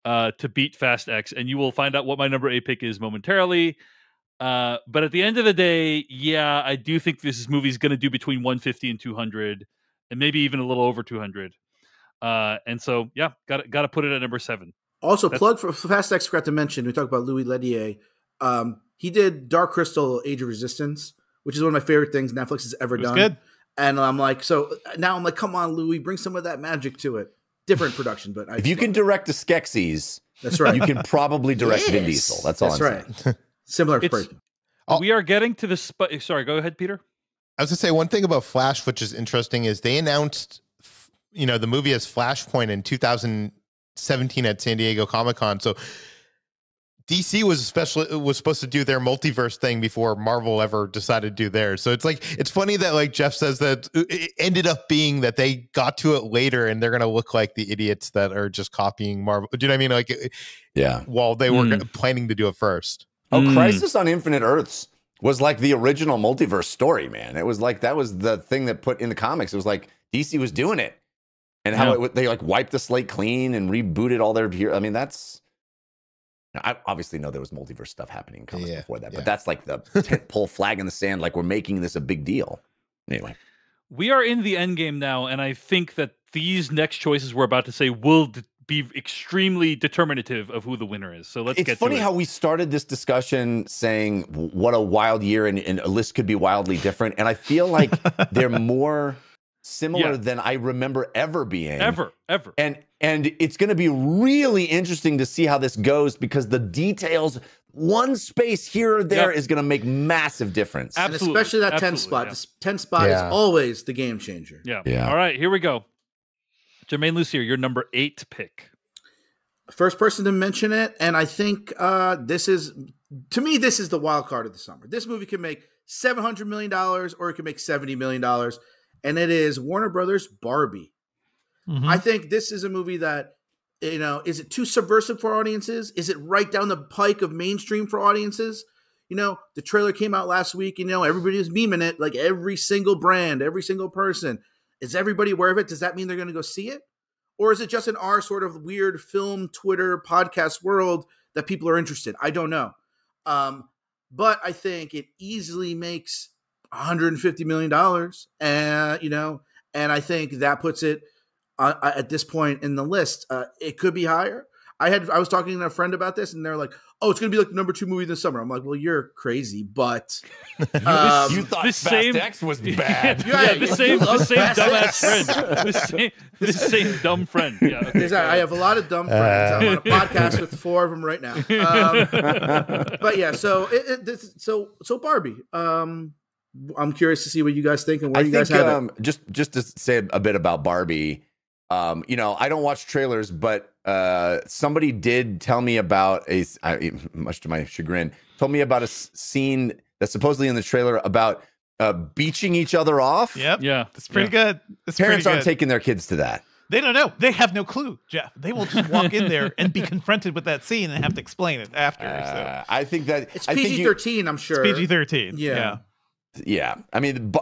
Speaker 1: to beat Fast X, and you will find out what my number 8 pick is momentarily. But at the end of the day, yeah, I do think this movie is going to do between 150 and 200, and maybe even a little over 200. And so, yeah, got to put it at number 7.
Speaker 2: Also, plug for Fast X. Forgot to mention. We talked about Louis Leterrier. He did Dark Crystal: Age of Resistance, which is one of my favorite things Netflix has ever done.
Speaker 3: Good.
Speaker 2: And I'm like, so now I'm like, come on, Louis, bring some of that magic to it. Different production, but
Speaker 4: if you can direct the Skeksis,
Speaker 2: that's right.
Speaker 4: You can probably direct Vin Diesel. That's all.
Speaker 2: That's right. Similar.
Speaker 1: We are getting to the sorry, go ahead, Peter.
Speaker 5: I was gonna say one thing about Flash, which is interesting, is they announced, the movie as Flashpoint in 2017 at San Diego Comic-Con. So DC was supposed to do their multiverse thing before Marvel ever decided to do theirs. So it's funny that like Jeff says that it ended up being that they got to it later and they're going to look like the idiots that are just copying Marvel. Do you know what I mean? Like, yeah, while they were planning to do it first.
Speaker 4: Oh, Crisis on Infinite Earths was like the original multiverse story, man. It was like, that was the thing that put in the comics. It was like DC was doing it and how they like wiped the slate clean and rebooted all their I mean, I obviously know there was multiverse stuff happening in comics before that, but that's like the tentpole flag in the sand. Like, we're making this a big deal. Anyway,
Speaker 1: we are in the end game now, and I think that these next choices we're about to say will be extremely determinative of who the winner is. So let's get to it.
Speaker 4: It's funny how we started this discussion saying what a wild year and a list could be wildly different. And I feel like they're more similar than I remember ever being.
Speaker 1: Ever.
Speaker 4: And it's going to be really interesting to see how this goes, because the details, one space here or there is going to make massive difference.
Speaker 2: Absolutely. And especially that 10 spot. The 10 spot is always the game changer.
Speaker 1: Yeah. All right, here we go. Jermaine Lucier, your number 8 pick.
Speaker 2: First person to mention it, and I think this is the wild card of the summer. This movie can make $700 million or it can make $70 million, and it is Warner Brothers' Barbie. Mm-hmm. I think this is a movie that, is it too subversive for audiences? Is it right down the pike of mainstream for audiences? The trailer came out last week, everybody was memeing it, like every single brand, every single person. Is everybody aware of it? Does that mean they're going to go see it? Or is it just in our sort of weird film, Twitter, podcast world that people are interested? I don't know. But I think it easily makes $150 million. And I think that puts it at this point in the list. It could be higher. I was talking to a friend about this, and they're like, "Oh, it's going to be like the number 2 movie this summer." I'm like, "Well, you're crazy, but
Speaker 4: you thought Fast X was bad."
Speaker 1: The same dumbass friend. The same dumb friend. Yeah, okay.
Speaker 2: I have a lot of dumb friends. I'm on a podcast with 4 of them right now. But yeah, so so Barbie. I'm curious to see what you guys think and where you guys have it.
Speaker 4: Just to say a bit about Barbie. I don't watch trailers, but somebody did tell me about much to my chagrin, told me about a scene that's supposedly in the trailer about beaching each other off.
Speaker 3: Yep. Yeah. It's pretty good.
Speaker 4: Parents aren't taking their kids to that.
Speaker 3: They don't know. They have no clue, Jeff. They will just walk in there and be confronted with that scene and have to explain it after. So.
Speaker 4: I think that
Speaker 2: it's PG-13, I'm sure.
Speaker 3: It's PG-13. Yeah.
Speaker 4: Yeah. I mean,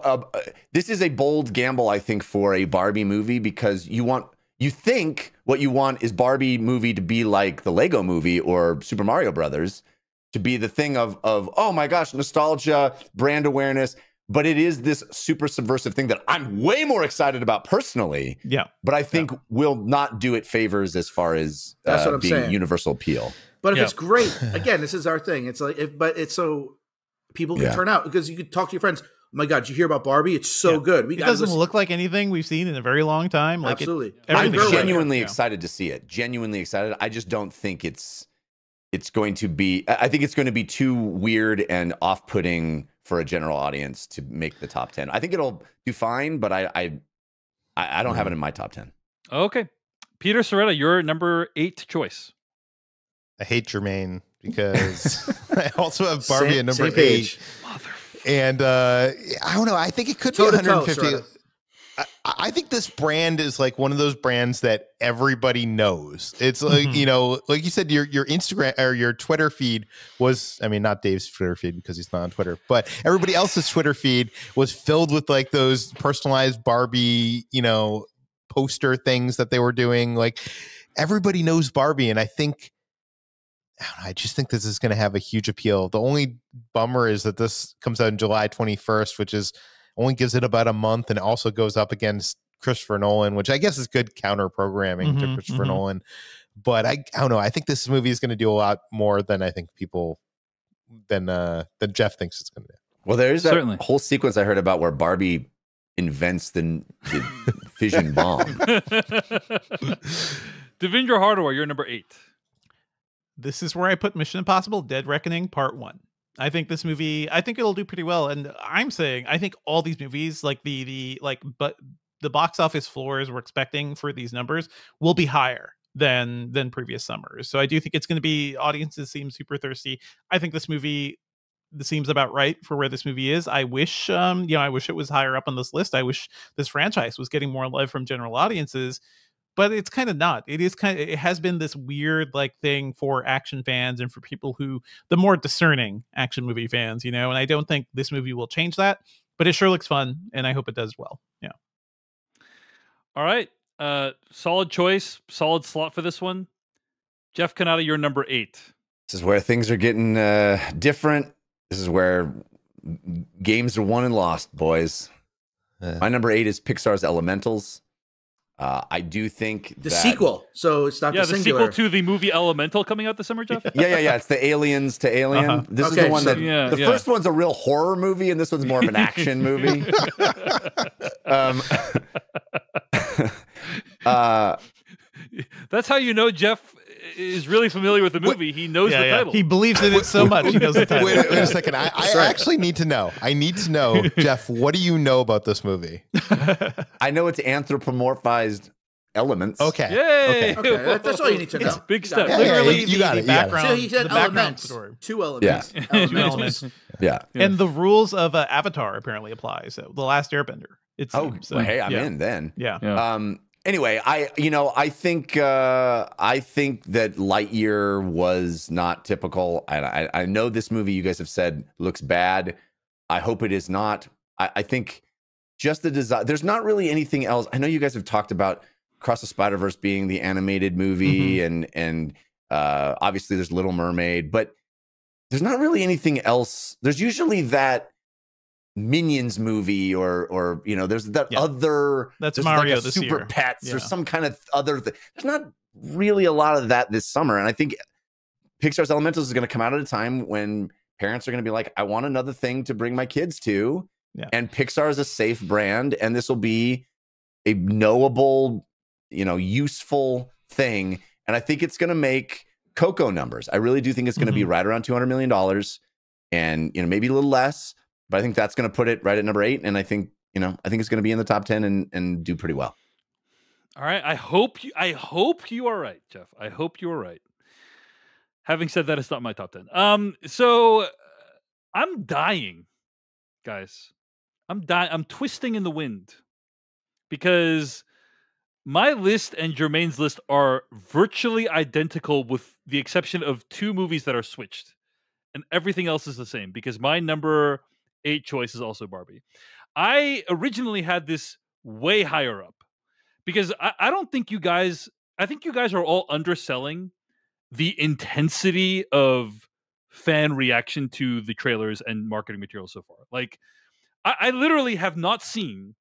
Speaker 4: this is a bold gamble, I think, for a Barbie movie, because you think what you want is Barbie movie to be like the Lego movie or Super Mario Brothers, to be the thing of oh my gosh, nostalgia, brand awareness. But it is this super subversive thing that I'm way more excited about personally.
Speaker 3: Yeah.
Speaker 4: But I think will not do it favors as far as
Speaker 2: that's what I'm
Speaker 4: being
Speaker 2: saying.
Speaker 4: Universal appeal.
Speaker 2: But if it's great, again, this is our thing. It's like, but it's so people can turn out, because you could talk to your friends. Oh my God, did you hear about Barbie? It's so good.
Speaker 3: It doesn't look like anything we've seen in a very long time. Like
Speaker 2: absolutely.
Speaker 4: I'm genuinely excited to see it. Genuinely excited. I just don't think it's going to be, I think it's going to be too weird and off-putting for a general audience to make the top 10. I think it'll do fine, but I don't have it in my top 10.
Speaker 1: Okay. Peter Soretta, your number 8 choice.
Speaker 5: I hate Jermaine because I also have Barbie at number 8. And I don't know. I think it could be 150. I think this brand is like one of those brands that everybody knows. It's like, like you said, your Instagram or your Twitter feed was, I mean, not Dave's Twitter feed because he's not on Twitter, but everybody else's Twitter feed was filled with like those personalized Barbie, poster things that they were doing. Like everybody knows Barbie, and I just think this is going to have a huge appeal. The only bummer is that this comes out on July 21st, which is only gives it about a month, and it also goes up against Christopher Nolan, which I guess is good counter programming to Christopher Nolan. But I don't know. I think this movie is going to do a lot more than I think people than Jeff thinks it's going to do.
Speaker 4: Well, there's that whole sequence I heard about where Barbie invents the fission bomb.
Speaker 1: Devindra Hardawar, you're number 8.
Speaker 3: This is where I put Mission Impossible: Dead Reckoning Part 1. I think this movie, I think it'll do pretty well. And I'm saying, I think all these movies, like but the box office floors we're expecting for these numbers will be higher than previous summers. So I do think it's going to be, audiences seem super thirsty. I think this seems about right for where this movie is. I wish, I wish it was higher up on this list. I wish this franchise was getting more love from general audiences, but it's kind of not. It has been this weird like thing for action fans and for people who, the more discerning action movie fans, and I don't think this movie will change that, but it sure looks fun and I hope it does well. Yeah.
Speaker 1: All right. Solid choice, solid slot for this one. Jeff Cannata, you're number 8.
Speaker 4: This is where things are getting different. This is where games are won and lost, boys. My number 8 is Pixar's Elementals. I do think
Speaker 2: the sequel, so it's not the singular.
Speaker 1: Sequel to the movie Elemental coming out this summer, Jeff.
Speaker 4: Yeah. It's the Aliens to Alien. This is the one that the first one's a real horror movie, and this one's more of an action movie.
Speaker 1: That's how you know Jeff is really familiar with the movie. He knows the title.
Speaker 3: He believes in it so much. He knows the title.
Speaker 5: Wait a second. I actually need to know. I need to know, Jeff, what do you know about this movie?
Speaker 4: I know it's anthropomorphized elements.
Speaker 5: Okay.
Speaker 1: Yay!
Speaker 2: Okay. That's all you need to know.
Speaker 1: It's a big step.
Speaker 3: Literally,
Speaker 5: you got it.
Speaker 3: Background.
Speaker 2: So he said elements.
Speaker 3: Story.
Speaker 2: 2 elements.
Speaker 4: Yeah.
Speaker 2: Elements.
Speaker 4: Yeah.
Speaker 3: And the rules of Avatar apparently apply. So The Last Airbender.
Speaker 4: Hey, I'm in then.
Speaker 3: Yeah.
Speaker 4: Anyway, I think that Lightyear was not typical, and I know this movie you guys have said looks bad. I hope it is not. I think just the design. There's not really anything else. I know you guys have talked about Across the Spider-Verse being the animated movie, and obviously there's Little Mermaid, but there's not really anything else. There's usually that Minions movie or there's that other,
Speaker 3: that's
Speaker 4: there's
Speaker 3: Mario
Speaker 4: like a
Speaker 3: this
Speaker 4: Super
Speaker 3: year.
Speaker 4: Pets or some kind of other thing. There's not really a lot of that this summer, and I think Pixar's Elementals is going to come out at a time when parents are going to be like, I want another thing to bring my kids to, and Pixar is a safe brand, and this will be a knowable, useful thing, and I think it's going to make Coco numbers. I really do think it's going to be right around $200 million, and maybe a little less. But I think that's going to put it right at number 8, and I think it's going to be in the top 10 and do pretty well.
Speaker 1: All right, I hope you are right, Jeff. I hope you are right. Having said that, it's not my top 10. So I'm dying, guys. I'm dying. I'm twisting in the wind because my list and Jermaine's list are virtually identical, with the exception of 2 movies that are switched, and everything else is the same. Because my number 8 choice is also Barbie. I originally had this way higher up because I don't think you guys, I think you guys are all underselling the intensity of fan reaction to the trailers and marketing material so far. Like, I literally have not seen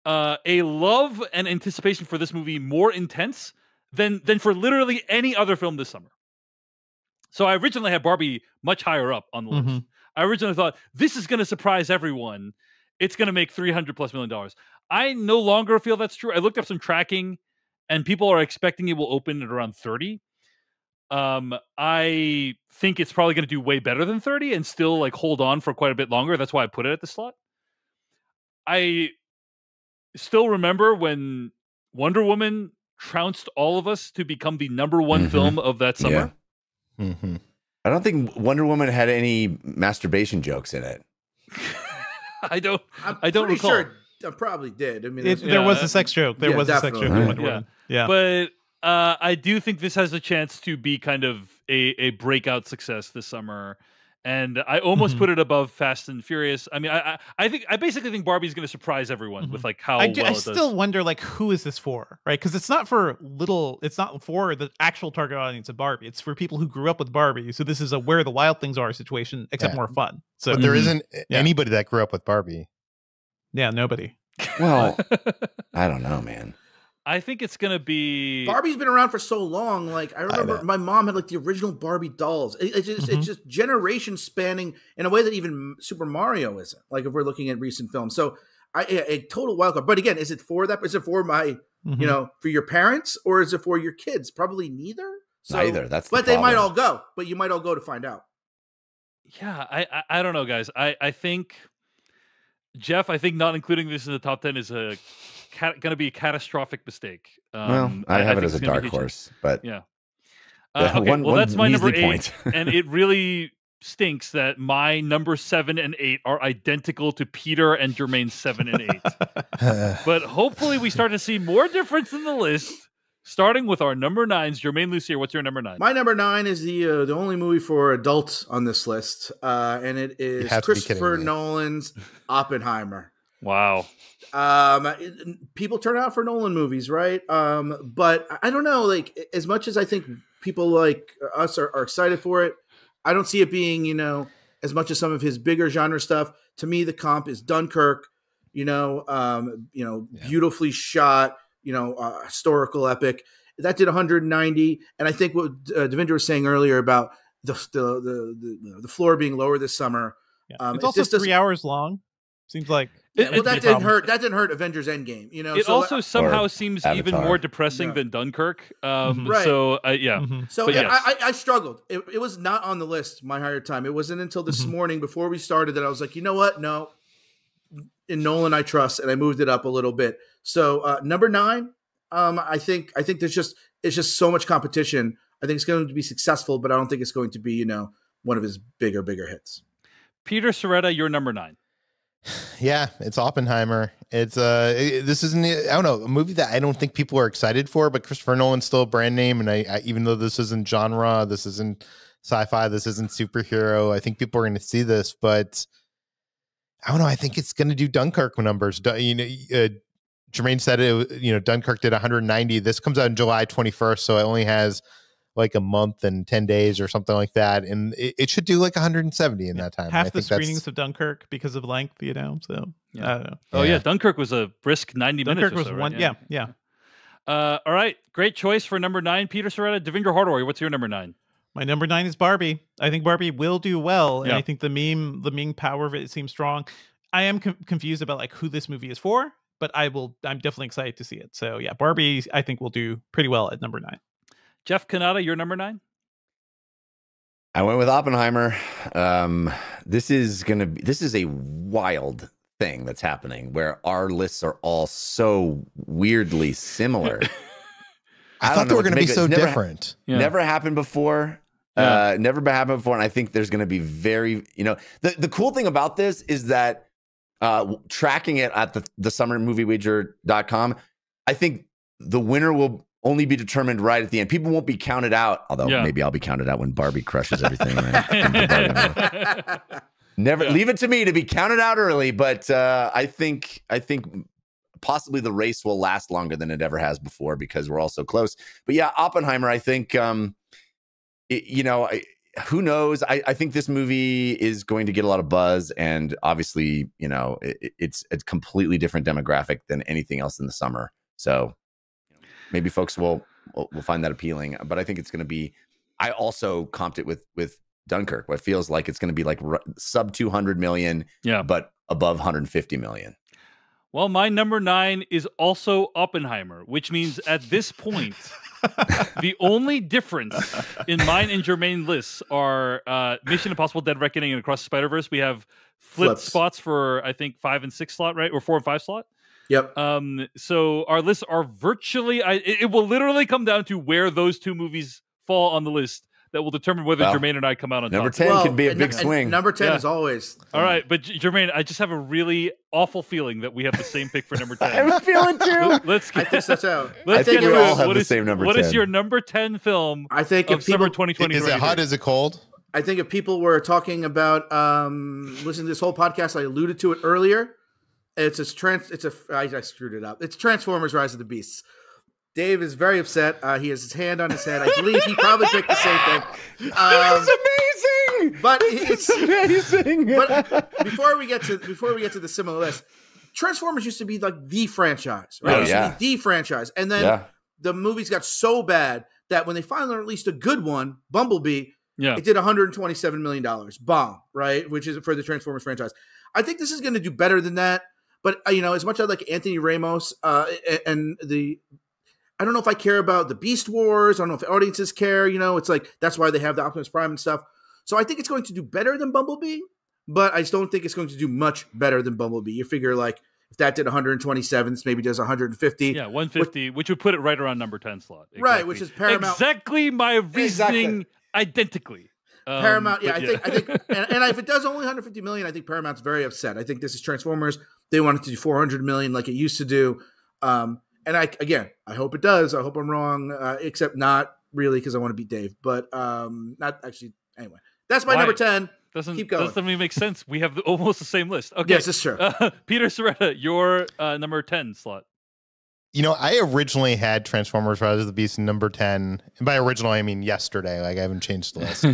Speaker 1: a love and anticipation for this movie more intense than for literally any other film this summer. So I originally had Barbie much higher up on the list. I originally thought this is going to surprise everyone. It's going to make $300+ million. I no longer feel that's true. I looked up some tracking, and people are expecting it will open at around 30. I think it's probably going to do way better than 30 and still like hold on for quite a bit longer. That's why I put it at the slot. I still remember when Wonder Woman trounced all of us to become the number 1 film of that summer.
Speaker 4: Yeah. I don't think Wonder Woman had any masturbation jokes in it.
Speaker 1: I don't
Speaker 2: pretty
Speaker 1: recall.
Speaker 2: sure I probably did. I mean,
Speaker 3: there was a sex joke. There was
Speaker 2: definitely.
Speaker 3: a sex joke. In Wonder Woman. Yeah.
Speaker 1: But I do think this has a chance to be kind of a breakout success this summer. And I almost put it above Fast and Furious. I mean, I basically think Barbie's going to surprise everyone with like how
Speaker 3: I
Speaker 1: well it does.
Speaker 3: still wonder like who is this for, right? Because it's not for the actual target audience of Barbie. It's for people who grew up with Barbie. So this is a Where the Wild Things Are situation, except more fun. So
Speaker 5: but there isn't anybody that grew up with Barbie.
Speaker 3: Yeah, nobody.
Speaker 4: Well, I don't know, man.
Speaker 1: I think it's gonna be.
Speaker 2: Barbie's been around for so long. Like I remember, my mom had like the original Barbie dolls. It's just generation spanning in a way that even Super Mario isn't. Like if we're looking at recent films, so a total wild card. But again, is it for that? Is it for my, for your parents, or is it for your kids? Probably neither. So,
Speaker 4: Neither. That's the
Speaker 2: but
Speaker 4: problem.
Speaker 2: they might all go. But you might all go to find out.
Speaker 1: Yeah, I don't know, guys. I think Jeff. I think not including this in the top 10 is going to be a catastrophic mistake.
Speaker 4: Well, I have it as a dark horse, but
Speaker 1: yeah.
Speaker 4: Okay,
Speaker 1: well, that's my number 8,
Speaker 4: point.
Speaker 1: And it really stinks that my number 7 and 8 are identical to Peter and Jermaine's 7 and 8. But hopefully, we start to see more difference in the list. Starting with our number 9s, Jermaine Lucier, what's your number 9?
Speaker 2: My number 9 is the only movie for adults on this list, and it is Christopher Nolan's Oppenheimer.
Speaker 1: Wow.
Speaker 2: People turn out for Nolan movies, right? But I don't know, like as much as I think people like us are excited for it, I don't see it being, as much as some of his bigger genre stuff. To me, the comp is Dunkirk, beautifully shot, historical epic. That did 190. And I think what Devendra was saying earlier about the floor being lower this summer.
Speaker 3: Yeah. It's also 3 hours long. Seems like
Speaker 2: that didn't hurt. That didn't hurt Avengers Endgame.
Speaker 1: It also somehow seems even more depressing than Dunkirk.
Speaker 2: Right.
Speaker 1: So
Speaker 2: So I struggled. It was not on the list my entire time. It wasn't until this morning before we started that I was like, you know what? No, in Nolan I trust, and I moved it up a little bit. So number 9, I think it's just so much competition. I think it's going to be successful, but I don't think it's going to be one of his bigger hits.
Speaker 1: Peter Serretta, your number 9.
Speaker 5: Yeah, it's Oppenheimer. It's this isn't, I don't know, a movie that I don't think people are excited for, but Christopher Nolan's still a brand name, and I even though this isn't genre, this isn't sci-fi, this isn't superhero, I think people are going to see this, but I don't know, I think it's going to do Dunkirk numbers. Jermaine said it, Dunkirk did 190. This comes out on July 21st, so it only has like a month and 10 days or something like that, and it should do like 170 in that time.
Speaker 3: Half the screenings of Dunkirk because of length, so I don't know.
Speaker 1: Oh yeah, Dunkirk was a brisk 90 minutes.
Speaker 3: Dunkirk was
Speaker 1: so,
Speaker 3: one,
Speaker 1: right?
Speaker 3: yeah.
Speaker 1: All right, great choice for number 9, Peter Serretta. Devendra Hardawar, what's your number 9?
Speaker 3: My number 9 is Barbie. I think Barbie will do well, and I think the meme power of it seems strong. I am confused about like who this movie is for, but I'm definitely excited to see it. So yeah, Barbie I think will do pretty well at number 9.
Speaker 1: Jeff Kanata, your number 9?
Speaker 4: I went with Oppenheimer. This is a wild thing that's happening where our lists are all so weirdly similar.
Speaker 5: I thought they were going to be so different.
Speaker 4: Never happened before. Never happened before. And I think there's going to be very, the cool thing about this is that tracking it at the summermoviewager.com, I think the winner will only be determined right at the end. People won't be counted out, although maybe I'll be counted out when Barbie crushes everything. Right? Never leave it to me to be counted out early, but I think possibly the race will last longer than it ever has before because we're all so close. But yeah, Oppenheimer, I think, who knows? I think this movie is going to get a lot of buzz, and obviously, it's a completely different demographic than anything else in the summer. So maybe folks will find that appealing, but I think it's going to be. I also comped it with Dunkirk. What feels like it's going to be like sub 200 million, but above 150 million.
Speaker 1: Well, my number 9 is also Oppenheimer, which means at this point, the only difference in mine and Jermaine lists are Mission Impossible: Dead Reckoning and Across the Spider-Verse. We have flipped spots for I think 5 and 6 slot, right, or 4 and 5 slot.
Speaker 2: Yep.
Speaker 1: So our lists are virtually. It will literally come down to where those two movies fall on the list that will determine whether Jermaine and I come out on
Speaker 4: number
Speaker 1: top.
Speaker 4: 10 can be a big swing.
Speaker 2: Number 10 is always.
Speaker 1: All right, but Jermaine, I just have a really awful feeling that we have the same pick for number 10.
Speaker 4: I have a feeling too.
Speaker 1: Let's get
Speaker 2: this out.
Speaker 4: I think we all have the same number 10.
Speaker 1: What is your number 10 film?
Speaker 2: I think
Speaker 1: of summer 2023?
Speaker 5: Is it hot? Is it cold?
Speaker 2: I think if people were talking about listening to this whole podcast, I alluded to it earlier. I screwed it up. It's Transformers: Rise of the Beasts. Dave is very upset. He has his hand on his head. I believe he probably picked the same thing.
Speaker 4: This is amazing.
Speaker 2: But
Speaker 4: it's amazing.
Speaker 2: But before we get to the similar list, Transformers used to be like the franchise, right?
Speaker 4: Oh,
Speaker 2: It used
Speaker 4: yeah.
Speaker 2: to be the franchise, and then the movies got so bad that when they finally released a good one, Bumblebee, it did $127 million. Bomb, right? Which is for the Transformers franchise. I think this is going to do better than that. But as much as I like Anthony Ramos and I don't know if I care about the Beast Wars. I don't know if audiences care. It's like that's why they have the Optimus Prime and stuff. So I think it's going to do better than Bumblebee, but I just don't think it's going to do much better than Bumblebee. You figure like if that did 127, this maybe does 150.
Speaker 1: Yeah, 150, which would put it right around number 10 slot. Exactly.
Speaker 2: Right, which is Paramount.
Speaker 1: Exactly my reasoning identically.
Speaker 2: Paramount, I think, and if it does only 150 million, I think Paramount's very upset. I think this is Transformers. They want it to do 400 million like it used to do. And I hope it does. I hope I'm wrong, except not really because I want to beat Dave. But not actually. Anyway, that's my number 10. Keep going.
Speaker 1: Doesn't even make sense. We have almost the same list. Okay.
Speaker 2: Yes, it's true.
Speaker 1: Peter Soretta, your number 10 slot.
Speaker 5: I originally had Transformers: Rise of the Beast in number 10, and by original I mean yesterday. Like I haven't changed the list.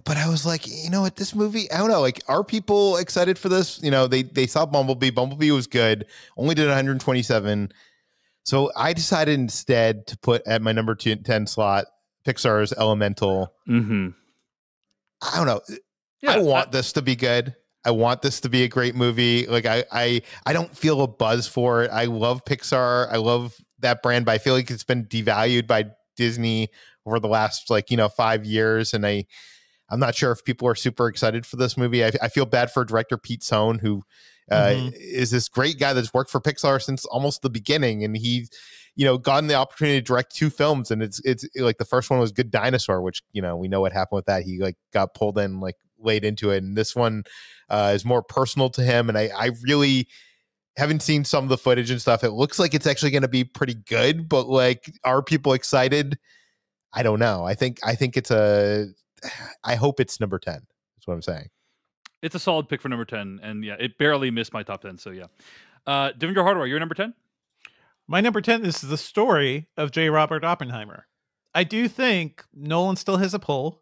Speaker 5: But I was like, what, this movie, I don't know. Like, are people excited for this? They saw Bumblebee. Bumblebee was good. Only did 127. So I decided instead to put at my number 10 slot Pixar's Elemental.
Speaker 1: Mm-hmm.
Speaker 5: I don't know. Yeah, I want this to be good. I want this to be a great movie. Like I don't feel a buzz for it. I love Pixar. I love that brand, but I feel like it's been devalued by Disney over the last 5 years. And I'm not sure if people are super excited for this movie. I feel bad for director Pete Sohn, who is this great guy that's worked for Pixar since almost the beginning. And he, gotten the opportunity to direct 2 films. And it's like the first one was Good Dinosaur, which, we know what happened with that. He got pulled in, late into it. And this one is more personal to him. And I really haven't seen some of the footage and stuff. It looks like it's actually going to be pretty good, but are people excited? I don't know. I think it's I hope it's number 10. That's what I'm saying.
Speaker 1: It's a solid pick for number 10. And yeah, it barely missed my top 10. So yeah. Devendra Hardawar, your number 10?
Speaker 3: My number 10 is the story of J. Robert Oppenheimer. I do think Nolan still has a pull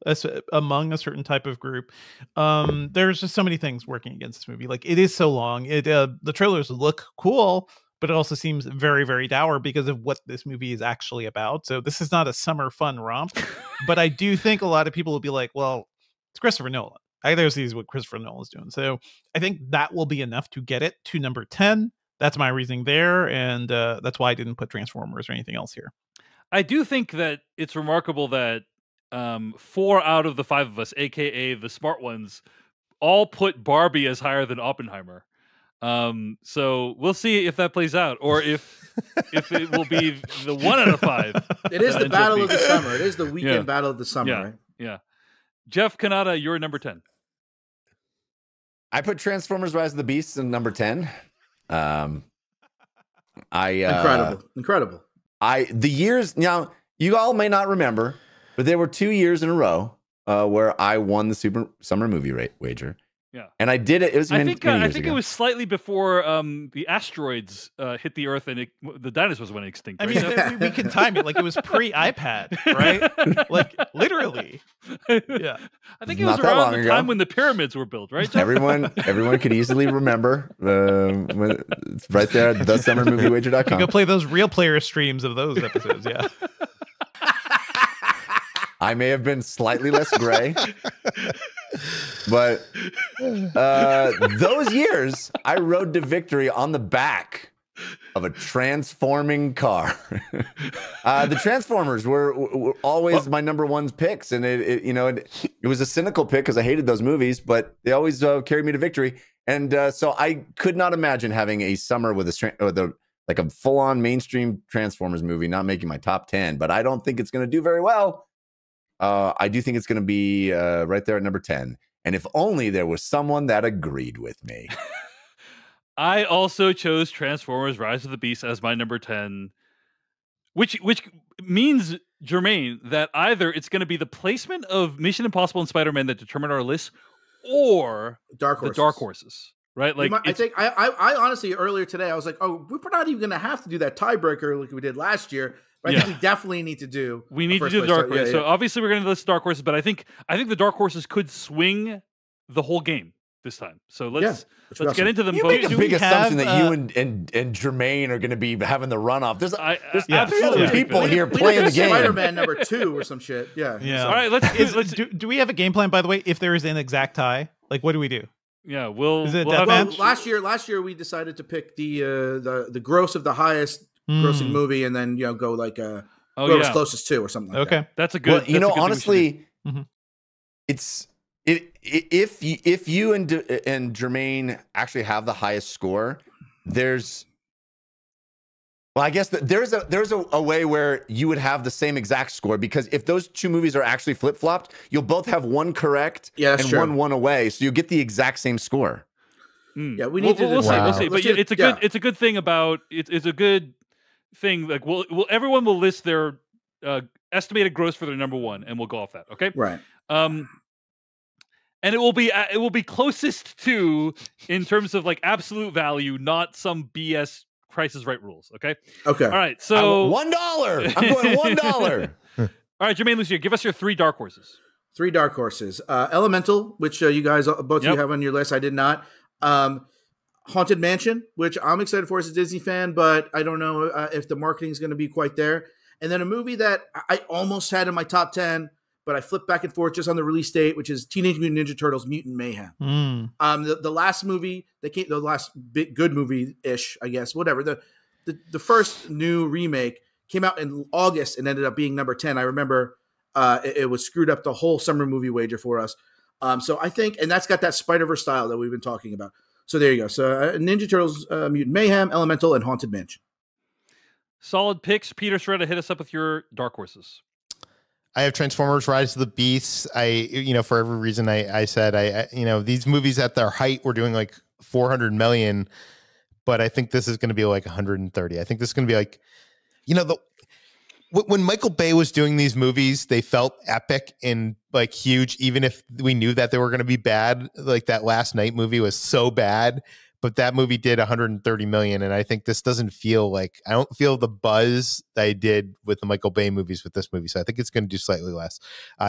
Speaker 3: among a certain type of group. There's just so many things working against this movie. Like, it is so long. The trailers look cool, but it also seems very, very dour because of what this movie is actually about. So this is not a summer fun romp. But I do think a lot of people will be like, well, it's Christopher Nolan. I gotta see what Christopher Nolan's doing. So I think that will be enough to get it to number 10. That's my reasoning there. And that's why I didn't put Transformers or anything else here.
Speaker 1: I do think that it's remarkable that 4 out of the 5 of us, aka the smart ones, all put Barbie as higher than Oppenheimer. So we'll see if that plays out, or if it will be the 1 out of 5.
Speaker 2: It is the battle of the summer. It is the weekend battle of the summer, right?
Speaker 1: Yeah. Jeff Kanata, you're number 10.
Speaker 4: I put Transformers: Rise of the Beasts in number 10.
Speaker 2: Incredible.
Speaker 4: The years now, you all may not remember, but there were 2 years in a row where I won the Super Summer Movie Wager.
Speaker 1: Yeah,
Speaker 4: and I did it. It was many
Speaker 1: I
Speaker 4: years
Speaker 1: think
Speaker 4: ago.
Speaker 1: it was slightly before the asteroids hit the Earth and the dinosaurs went extinct.
Speaker 3: I
Speaker 1: Right?
Speaker 3: mean, we can time it. Like, it was pre-iPad, right? Like, literally. Yeah,
Speaker 1: I think it
Speaker 4: Not
Speaker 1: was
Speaker 4: that
Speaker 1: around
Speaker 4: long
Speaker 1: the
Speaker 4: ago.
Speaker 1: time when the pyramids were built, right? Jeff?
Speaker 4: Everyone could easily remember. It's right there at thesummermoviewager.com.
Speaker 3: you go play those Real Player streams of those episodes. Yeah.
Speaker 4: I may have been slightly less gray, but those years I rode to victory on the back of a transforming car. The Transformers were always my number 1 picks, and it was a cynical pick because I hated those movies, but they always carried me to victory. And so I could not imagine having a summer with a full-on mainstream Transformers movie not making my top 10. But I don't think it's going to do very well. I do think it's going to be right there at number 10. And if only there was someone that agreed with me.
Speaker 1: I also chose Transformers: Rise of the Beast as my number 10. Which means, Jermaine, that either it's going to be the placement of Mission Impossible and Spider-Man that determine our list, or
Speaker 2: Dark Horses.
Speaker 1: the Dark Horses, right? Like,
Speaker 2: I think I honestly earlier today I was like, oh, we're not even going to have to do that tiebreaker like we did last year. But I think we definitely need to do.
Speaker 1: We need to do the Dark Horses. So obviously we're going to list Dark Horses, but I think the Dark Horses could swing the whole game this time. So let's get into them.
Speaker 4: You make a big assumption that you and Jermaine are going to be having the runoff. There's absolutely people here playing the game.
Speaker 2: Spider-Man number 2 or some shit. Yeah.
Speaker 1: All right. Let's
Speaker 3: do we have a game plan, by the way? If there is an exact tie, like what do we do?
Speaker 1: Yeah,
Speaker 2: last year we decided to pick the gross of the highest grossing movie, and then go like whoever's closest to or something like that.
Speaker 1: That's a good.
Speaker 4: Well, honestly, it's. If you and Jermaine actually have the highest score, I guess there's a way where you would have the same exact score, because if those two movies are actually flip-flopped, you'll both have one correct and
Speaker 2: true.
Speaker 4: one away, so you get the exact same score.
Speaker 2: Yeah, we need to.
Speaker 1: We'll see. But it's a good thing about it's a good thing. Like, everyone will list their estimated gross for their number one, and we'll go off that. Okay,
Speaker 2: right.
Speaker 1: And it will be closest to, in terms of like absolute value, not some BS Price is Right rules. Okay. All right. So
Speaker 4: $1. I'm going $1.
Speaker 1: All right, Jermaine Lucier, give us your 3 dark horses.
Speaker 2: 3 dark horses. Elemental, which you guys both of you have on your list. I did not. Haunted Mansion, which I'm excited for as a Disney fan, but I don't know if the marketing is going to be quite there. And then a movie that I almost had in my top 10, but I flipped back and forth just on the release date, which is Teenage Mutant Ninja Turtles: Mutant Mayhem. The last movie the last big good movie-ish, I guess, whatever. The first new remake came out in August and ended up being number 10. I remember it was screwed up the whole summer movie wager for us. So I think, and that's got that Spider-Verse style that we've been talking about. So there you go. So Ninja Turtles, Mutant Mayhem, Elemental, and Haunted Mansion.
Speaker 1: Solid picks. Peter Serretta, hit us up with your dark horses.
Speaker 5: I have Transformers: Rise of the Beasts. For every reason I said, these movies at their height were doing like 400 million, but I think this is going to be like 130. I think this is going to be like, when Michael Bay was doing these movies, they felt epic and like huge, even if we knew that they were going to be bad. Like that Last Night movie was so bad, but that movie did 130 million. And I think this doesn't feel like, I don't feel the buzz that I did with the Michael Bay movies with this movie. So I think it's going to do slightly less.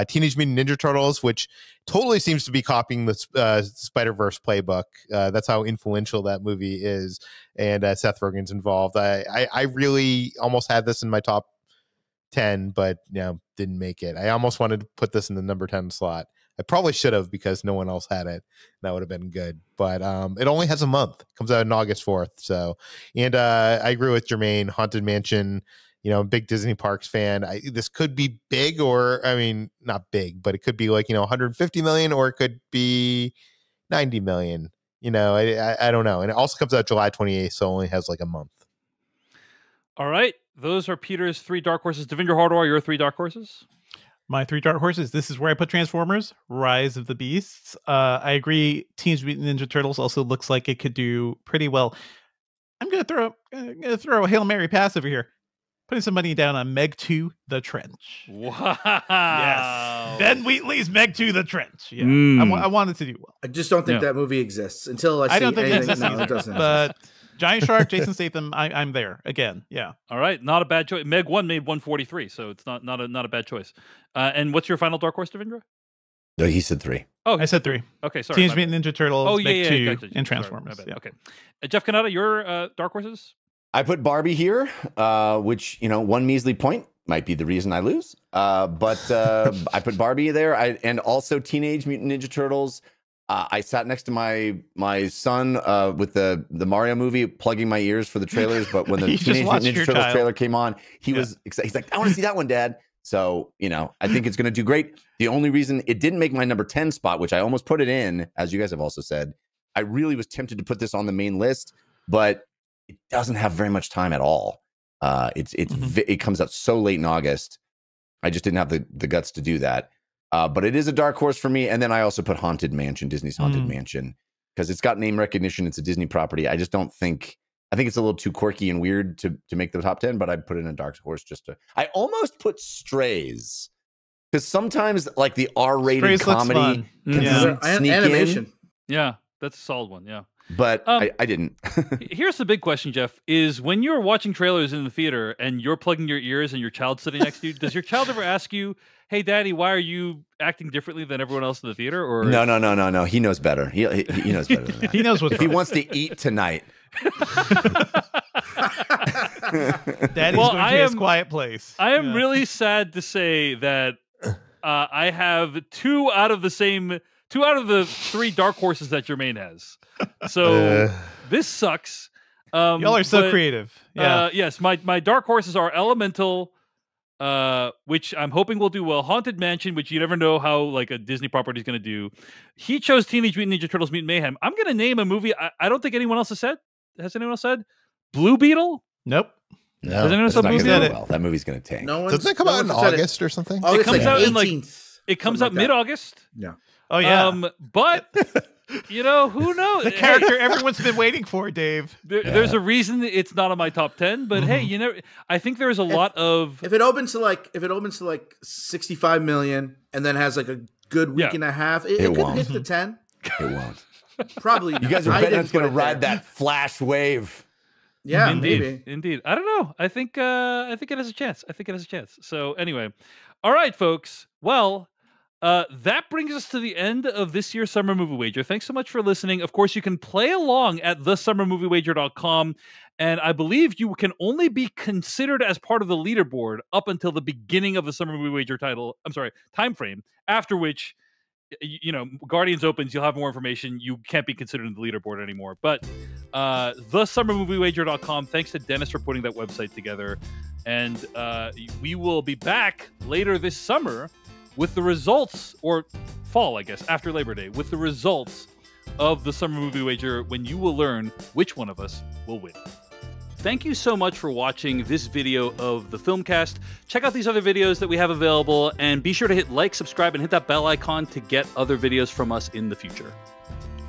Speaker 5: Teenage Mutant Ninja Turtles, which totally seems to be copying the Spider-Verse playbook. That's how influential that movie is. And Seth Rogen's involved. I really almost had this in my top 10, but didn't make it. I almost wanted to put this in the number 10 slot. I probably should have, because no one else had it. That would have been good. But it only has a month. It comes out on August 4th. So, and I agree with Jermaine. Haunted Mansion, big Disney Parks fan. This could be big, or not big, but it could be like 150 million, or it could be 90 million. I don't know. And it also comes out July 28th, so it only has like a month.
Speaker 1: All right. Those are Peter's 3 dark horses. Devindra Hardawar, your 3 dark horses?
Speaker 3: My 3 dark horses. This is where I put Transformers: Rise of the Beasts. I agree. Teenage Mutant Ninja Turtles also looks like it could do pretty well. I'm gonna throw a Hail Mary pass over here. Putting some money down on Meg 2: The Trench.
Speaker 1: Wow.
Speaker 3: Yes. Ben Wheatley's Meg 2: The Trench. Yeah. I wanted to do well.
Speaker 2: I just don't think that movie exists until I see
Speaker 3: don't think
Speaker 2: anything.
Speaker 3: It exists
Speaker 2: it doesn't.
Speaker 3: But Giant Shark, Jason Statham, I'm there again. Yeah.
Speaker 1: All right, not a bad choice. Meg 1 made 143, so it's not a bad choice. And what's your final dark horse, Devindra?
Speaker 4: No, he said 3.
Speaker 3: Oh, I said 3.
Speaker 1: Okay, sorry.
Speaker 3: Teenage Mutant Ninja Turtles, Meg 2,
Speaker 1: gotcha.
Speaker 3: and Transformers.
Speaker 1: Sorry, okay. Jeff Cannata, your dark horses?
Speaker 4: I put Barbie here, which, one measly point might be the reason I lose. But I put Barbie there, and also Teenage Mutant Ninja Turtles. I sat next to my son with the Mario movie, plugging my ears for the trailers. But when the Teenage Mutant Ninja Turtles trailer came on, he was excited. He's like, I want to see that one, Dad. So, I think it's going to do great. The only reason it didn't make my number 10 spot, which I almost put it in, as you guys have also said, I really was tempted to put this on the main list, but it doesn't have very much time at all. It comes out so late in August. I just didn't have the guts to do that. But it is a dark horse for me. And then I also put Haunted Mansion, Disney's Haunted Mansion, because it's got name recognition. It's a Disney property. I just don't think I think it's a little too quirky and weird to make the top 10, but I'd put it in a dark horse I almost put Strays. Because sometimes like the R-rated comedy can sneak
Speaker 2: animation.
Speaker 4: in.
Speaker 1: Yeah, that's a solid one. Yeah.
Speaker 4: But I didn't.
Speaker 1: Here's the big question, Jeff, is when you're watching trailers in the theater and you're plugging your ears and your child's sitting next to you, does your child ever ask you, hey, Daddy, why are you acting differently than everyone else in the theater? Or
Speaker 4: No. He knows better. He knows better than that.
Speaker 3: He knows what
Speaker 4: if he wants to eat tonight.
Speaker 3: Daddy's going to his quiet place.
Speaker 1: I am really sad to say that I have two out of the 3 dark horses that Jermaine has. So this sucks.
Speaker 3: Y'all are so creative. Yeah.
Speaker 1: Yes, my dark horses are Elemental, which I'm hoping will do well. Haunted Mansion, which you never know how like a Disney property is going to do. He chose Teenage Mutant Ninja Turtles: Mutant Mayhem. I'm going to name a movie I don't think anyone else has said. Has anyone else said? Blue Beetle?
Speaker 3: Nope.
Speaker 4: No,
Speaker 1: has anyone said Blue Beetle?
Speaker 4: Well, that movie's going to tank.
Speaker 5: Doesn't it come out in August or something?
Speaker 1: It comes out in it comes out
Speaker 2: like
Speaker 1: mid-August.
Speaker 2: Yeah.
Speaker 3: Oh yeah.
Speaker 1: But you know, who knows?
Speaker 3: The character everyone's been waiting for, Dave.
Speaker 1: There's a reason that it's not on my top 10, but hey, you know, I think there's a lot of
Speaker 2: if it opens to like 65 million and then has like a good week and a half, it could hit the 10.
Speaker 4: It won't.
Speaker 2: Probably.
Speaker 4: You guys are betting it's going to ride that flash wave.
Speaker 2: Yeah,
Speaker 1: indeed. Indeed. I don't know. I think it has a chance. So anyway, all right, folks. Well, that brings us to the end of this year's Summer Movie Wager. Thanks so much for listening. Of course, you can play along at thesummermoviewager.com, and I believe you can only be considered as part of the leaderboard up until the beginning of the Summer Movie Wager time frame, after which, you know, Guardians opens, you'll have more information. You can't be considered in the leaderboard anymore. But thesummermoviewager.com, thanks to Dennis for putting that website together. And we will be back later this summer with the results, or fall, I guess, after Labor Day, with the results of the Summer Movie Wager, when you will learn which one of us will win. Thank you so much for watching this video of the Filmcast. Check out these other videos that we have available, and be sure to hit like, subscribe, and hit that bell icon to get other videos from us in the future.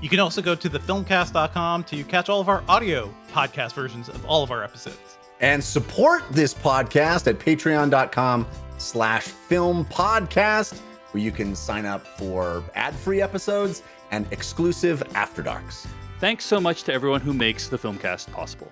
Speaker 3: You can also go to thefilmcast.com to catch all of our audio podcast versions of all of our episodes.
Speaker 4: And support this podcast at patreon.com/filmpodcast, where you can sign up for ad-free episodes and exclusive After Darks.
Speaker 1: Thanks so much to everyone who makes the Filmcast possible.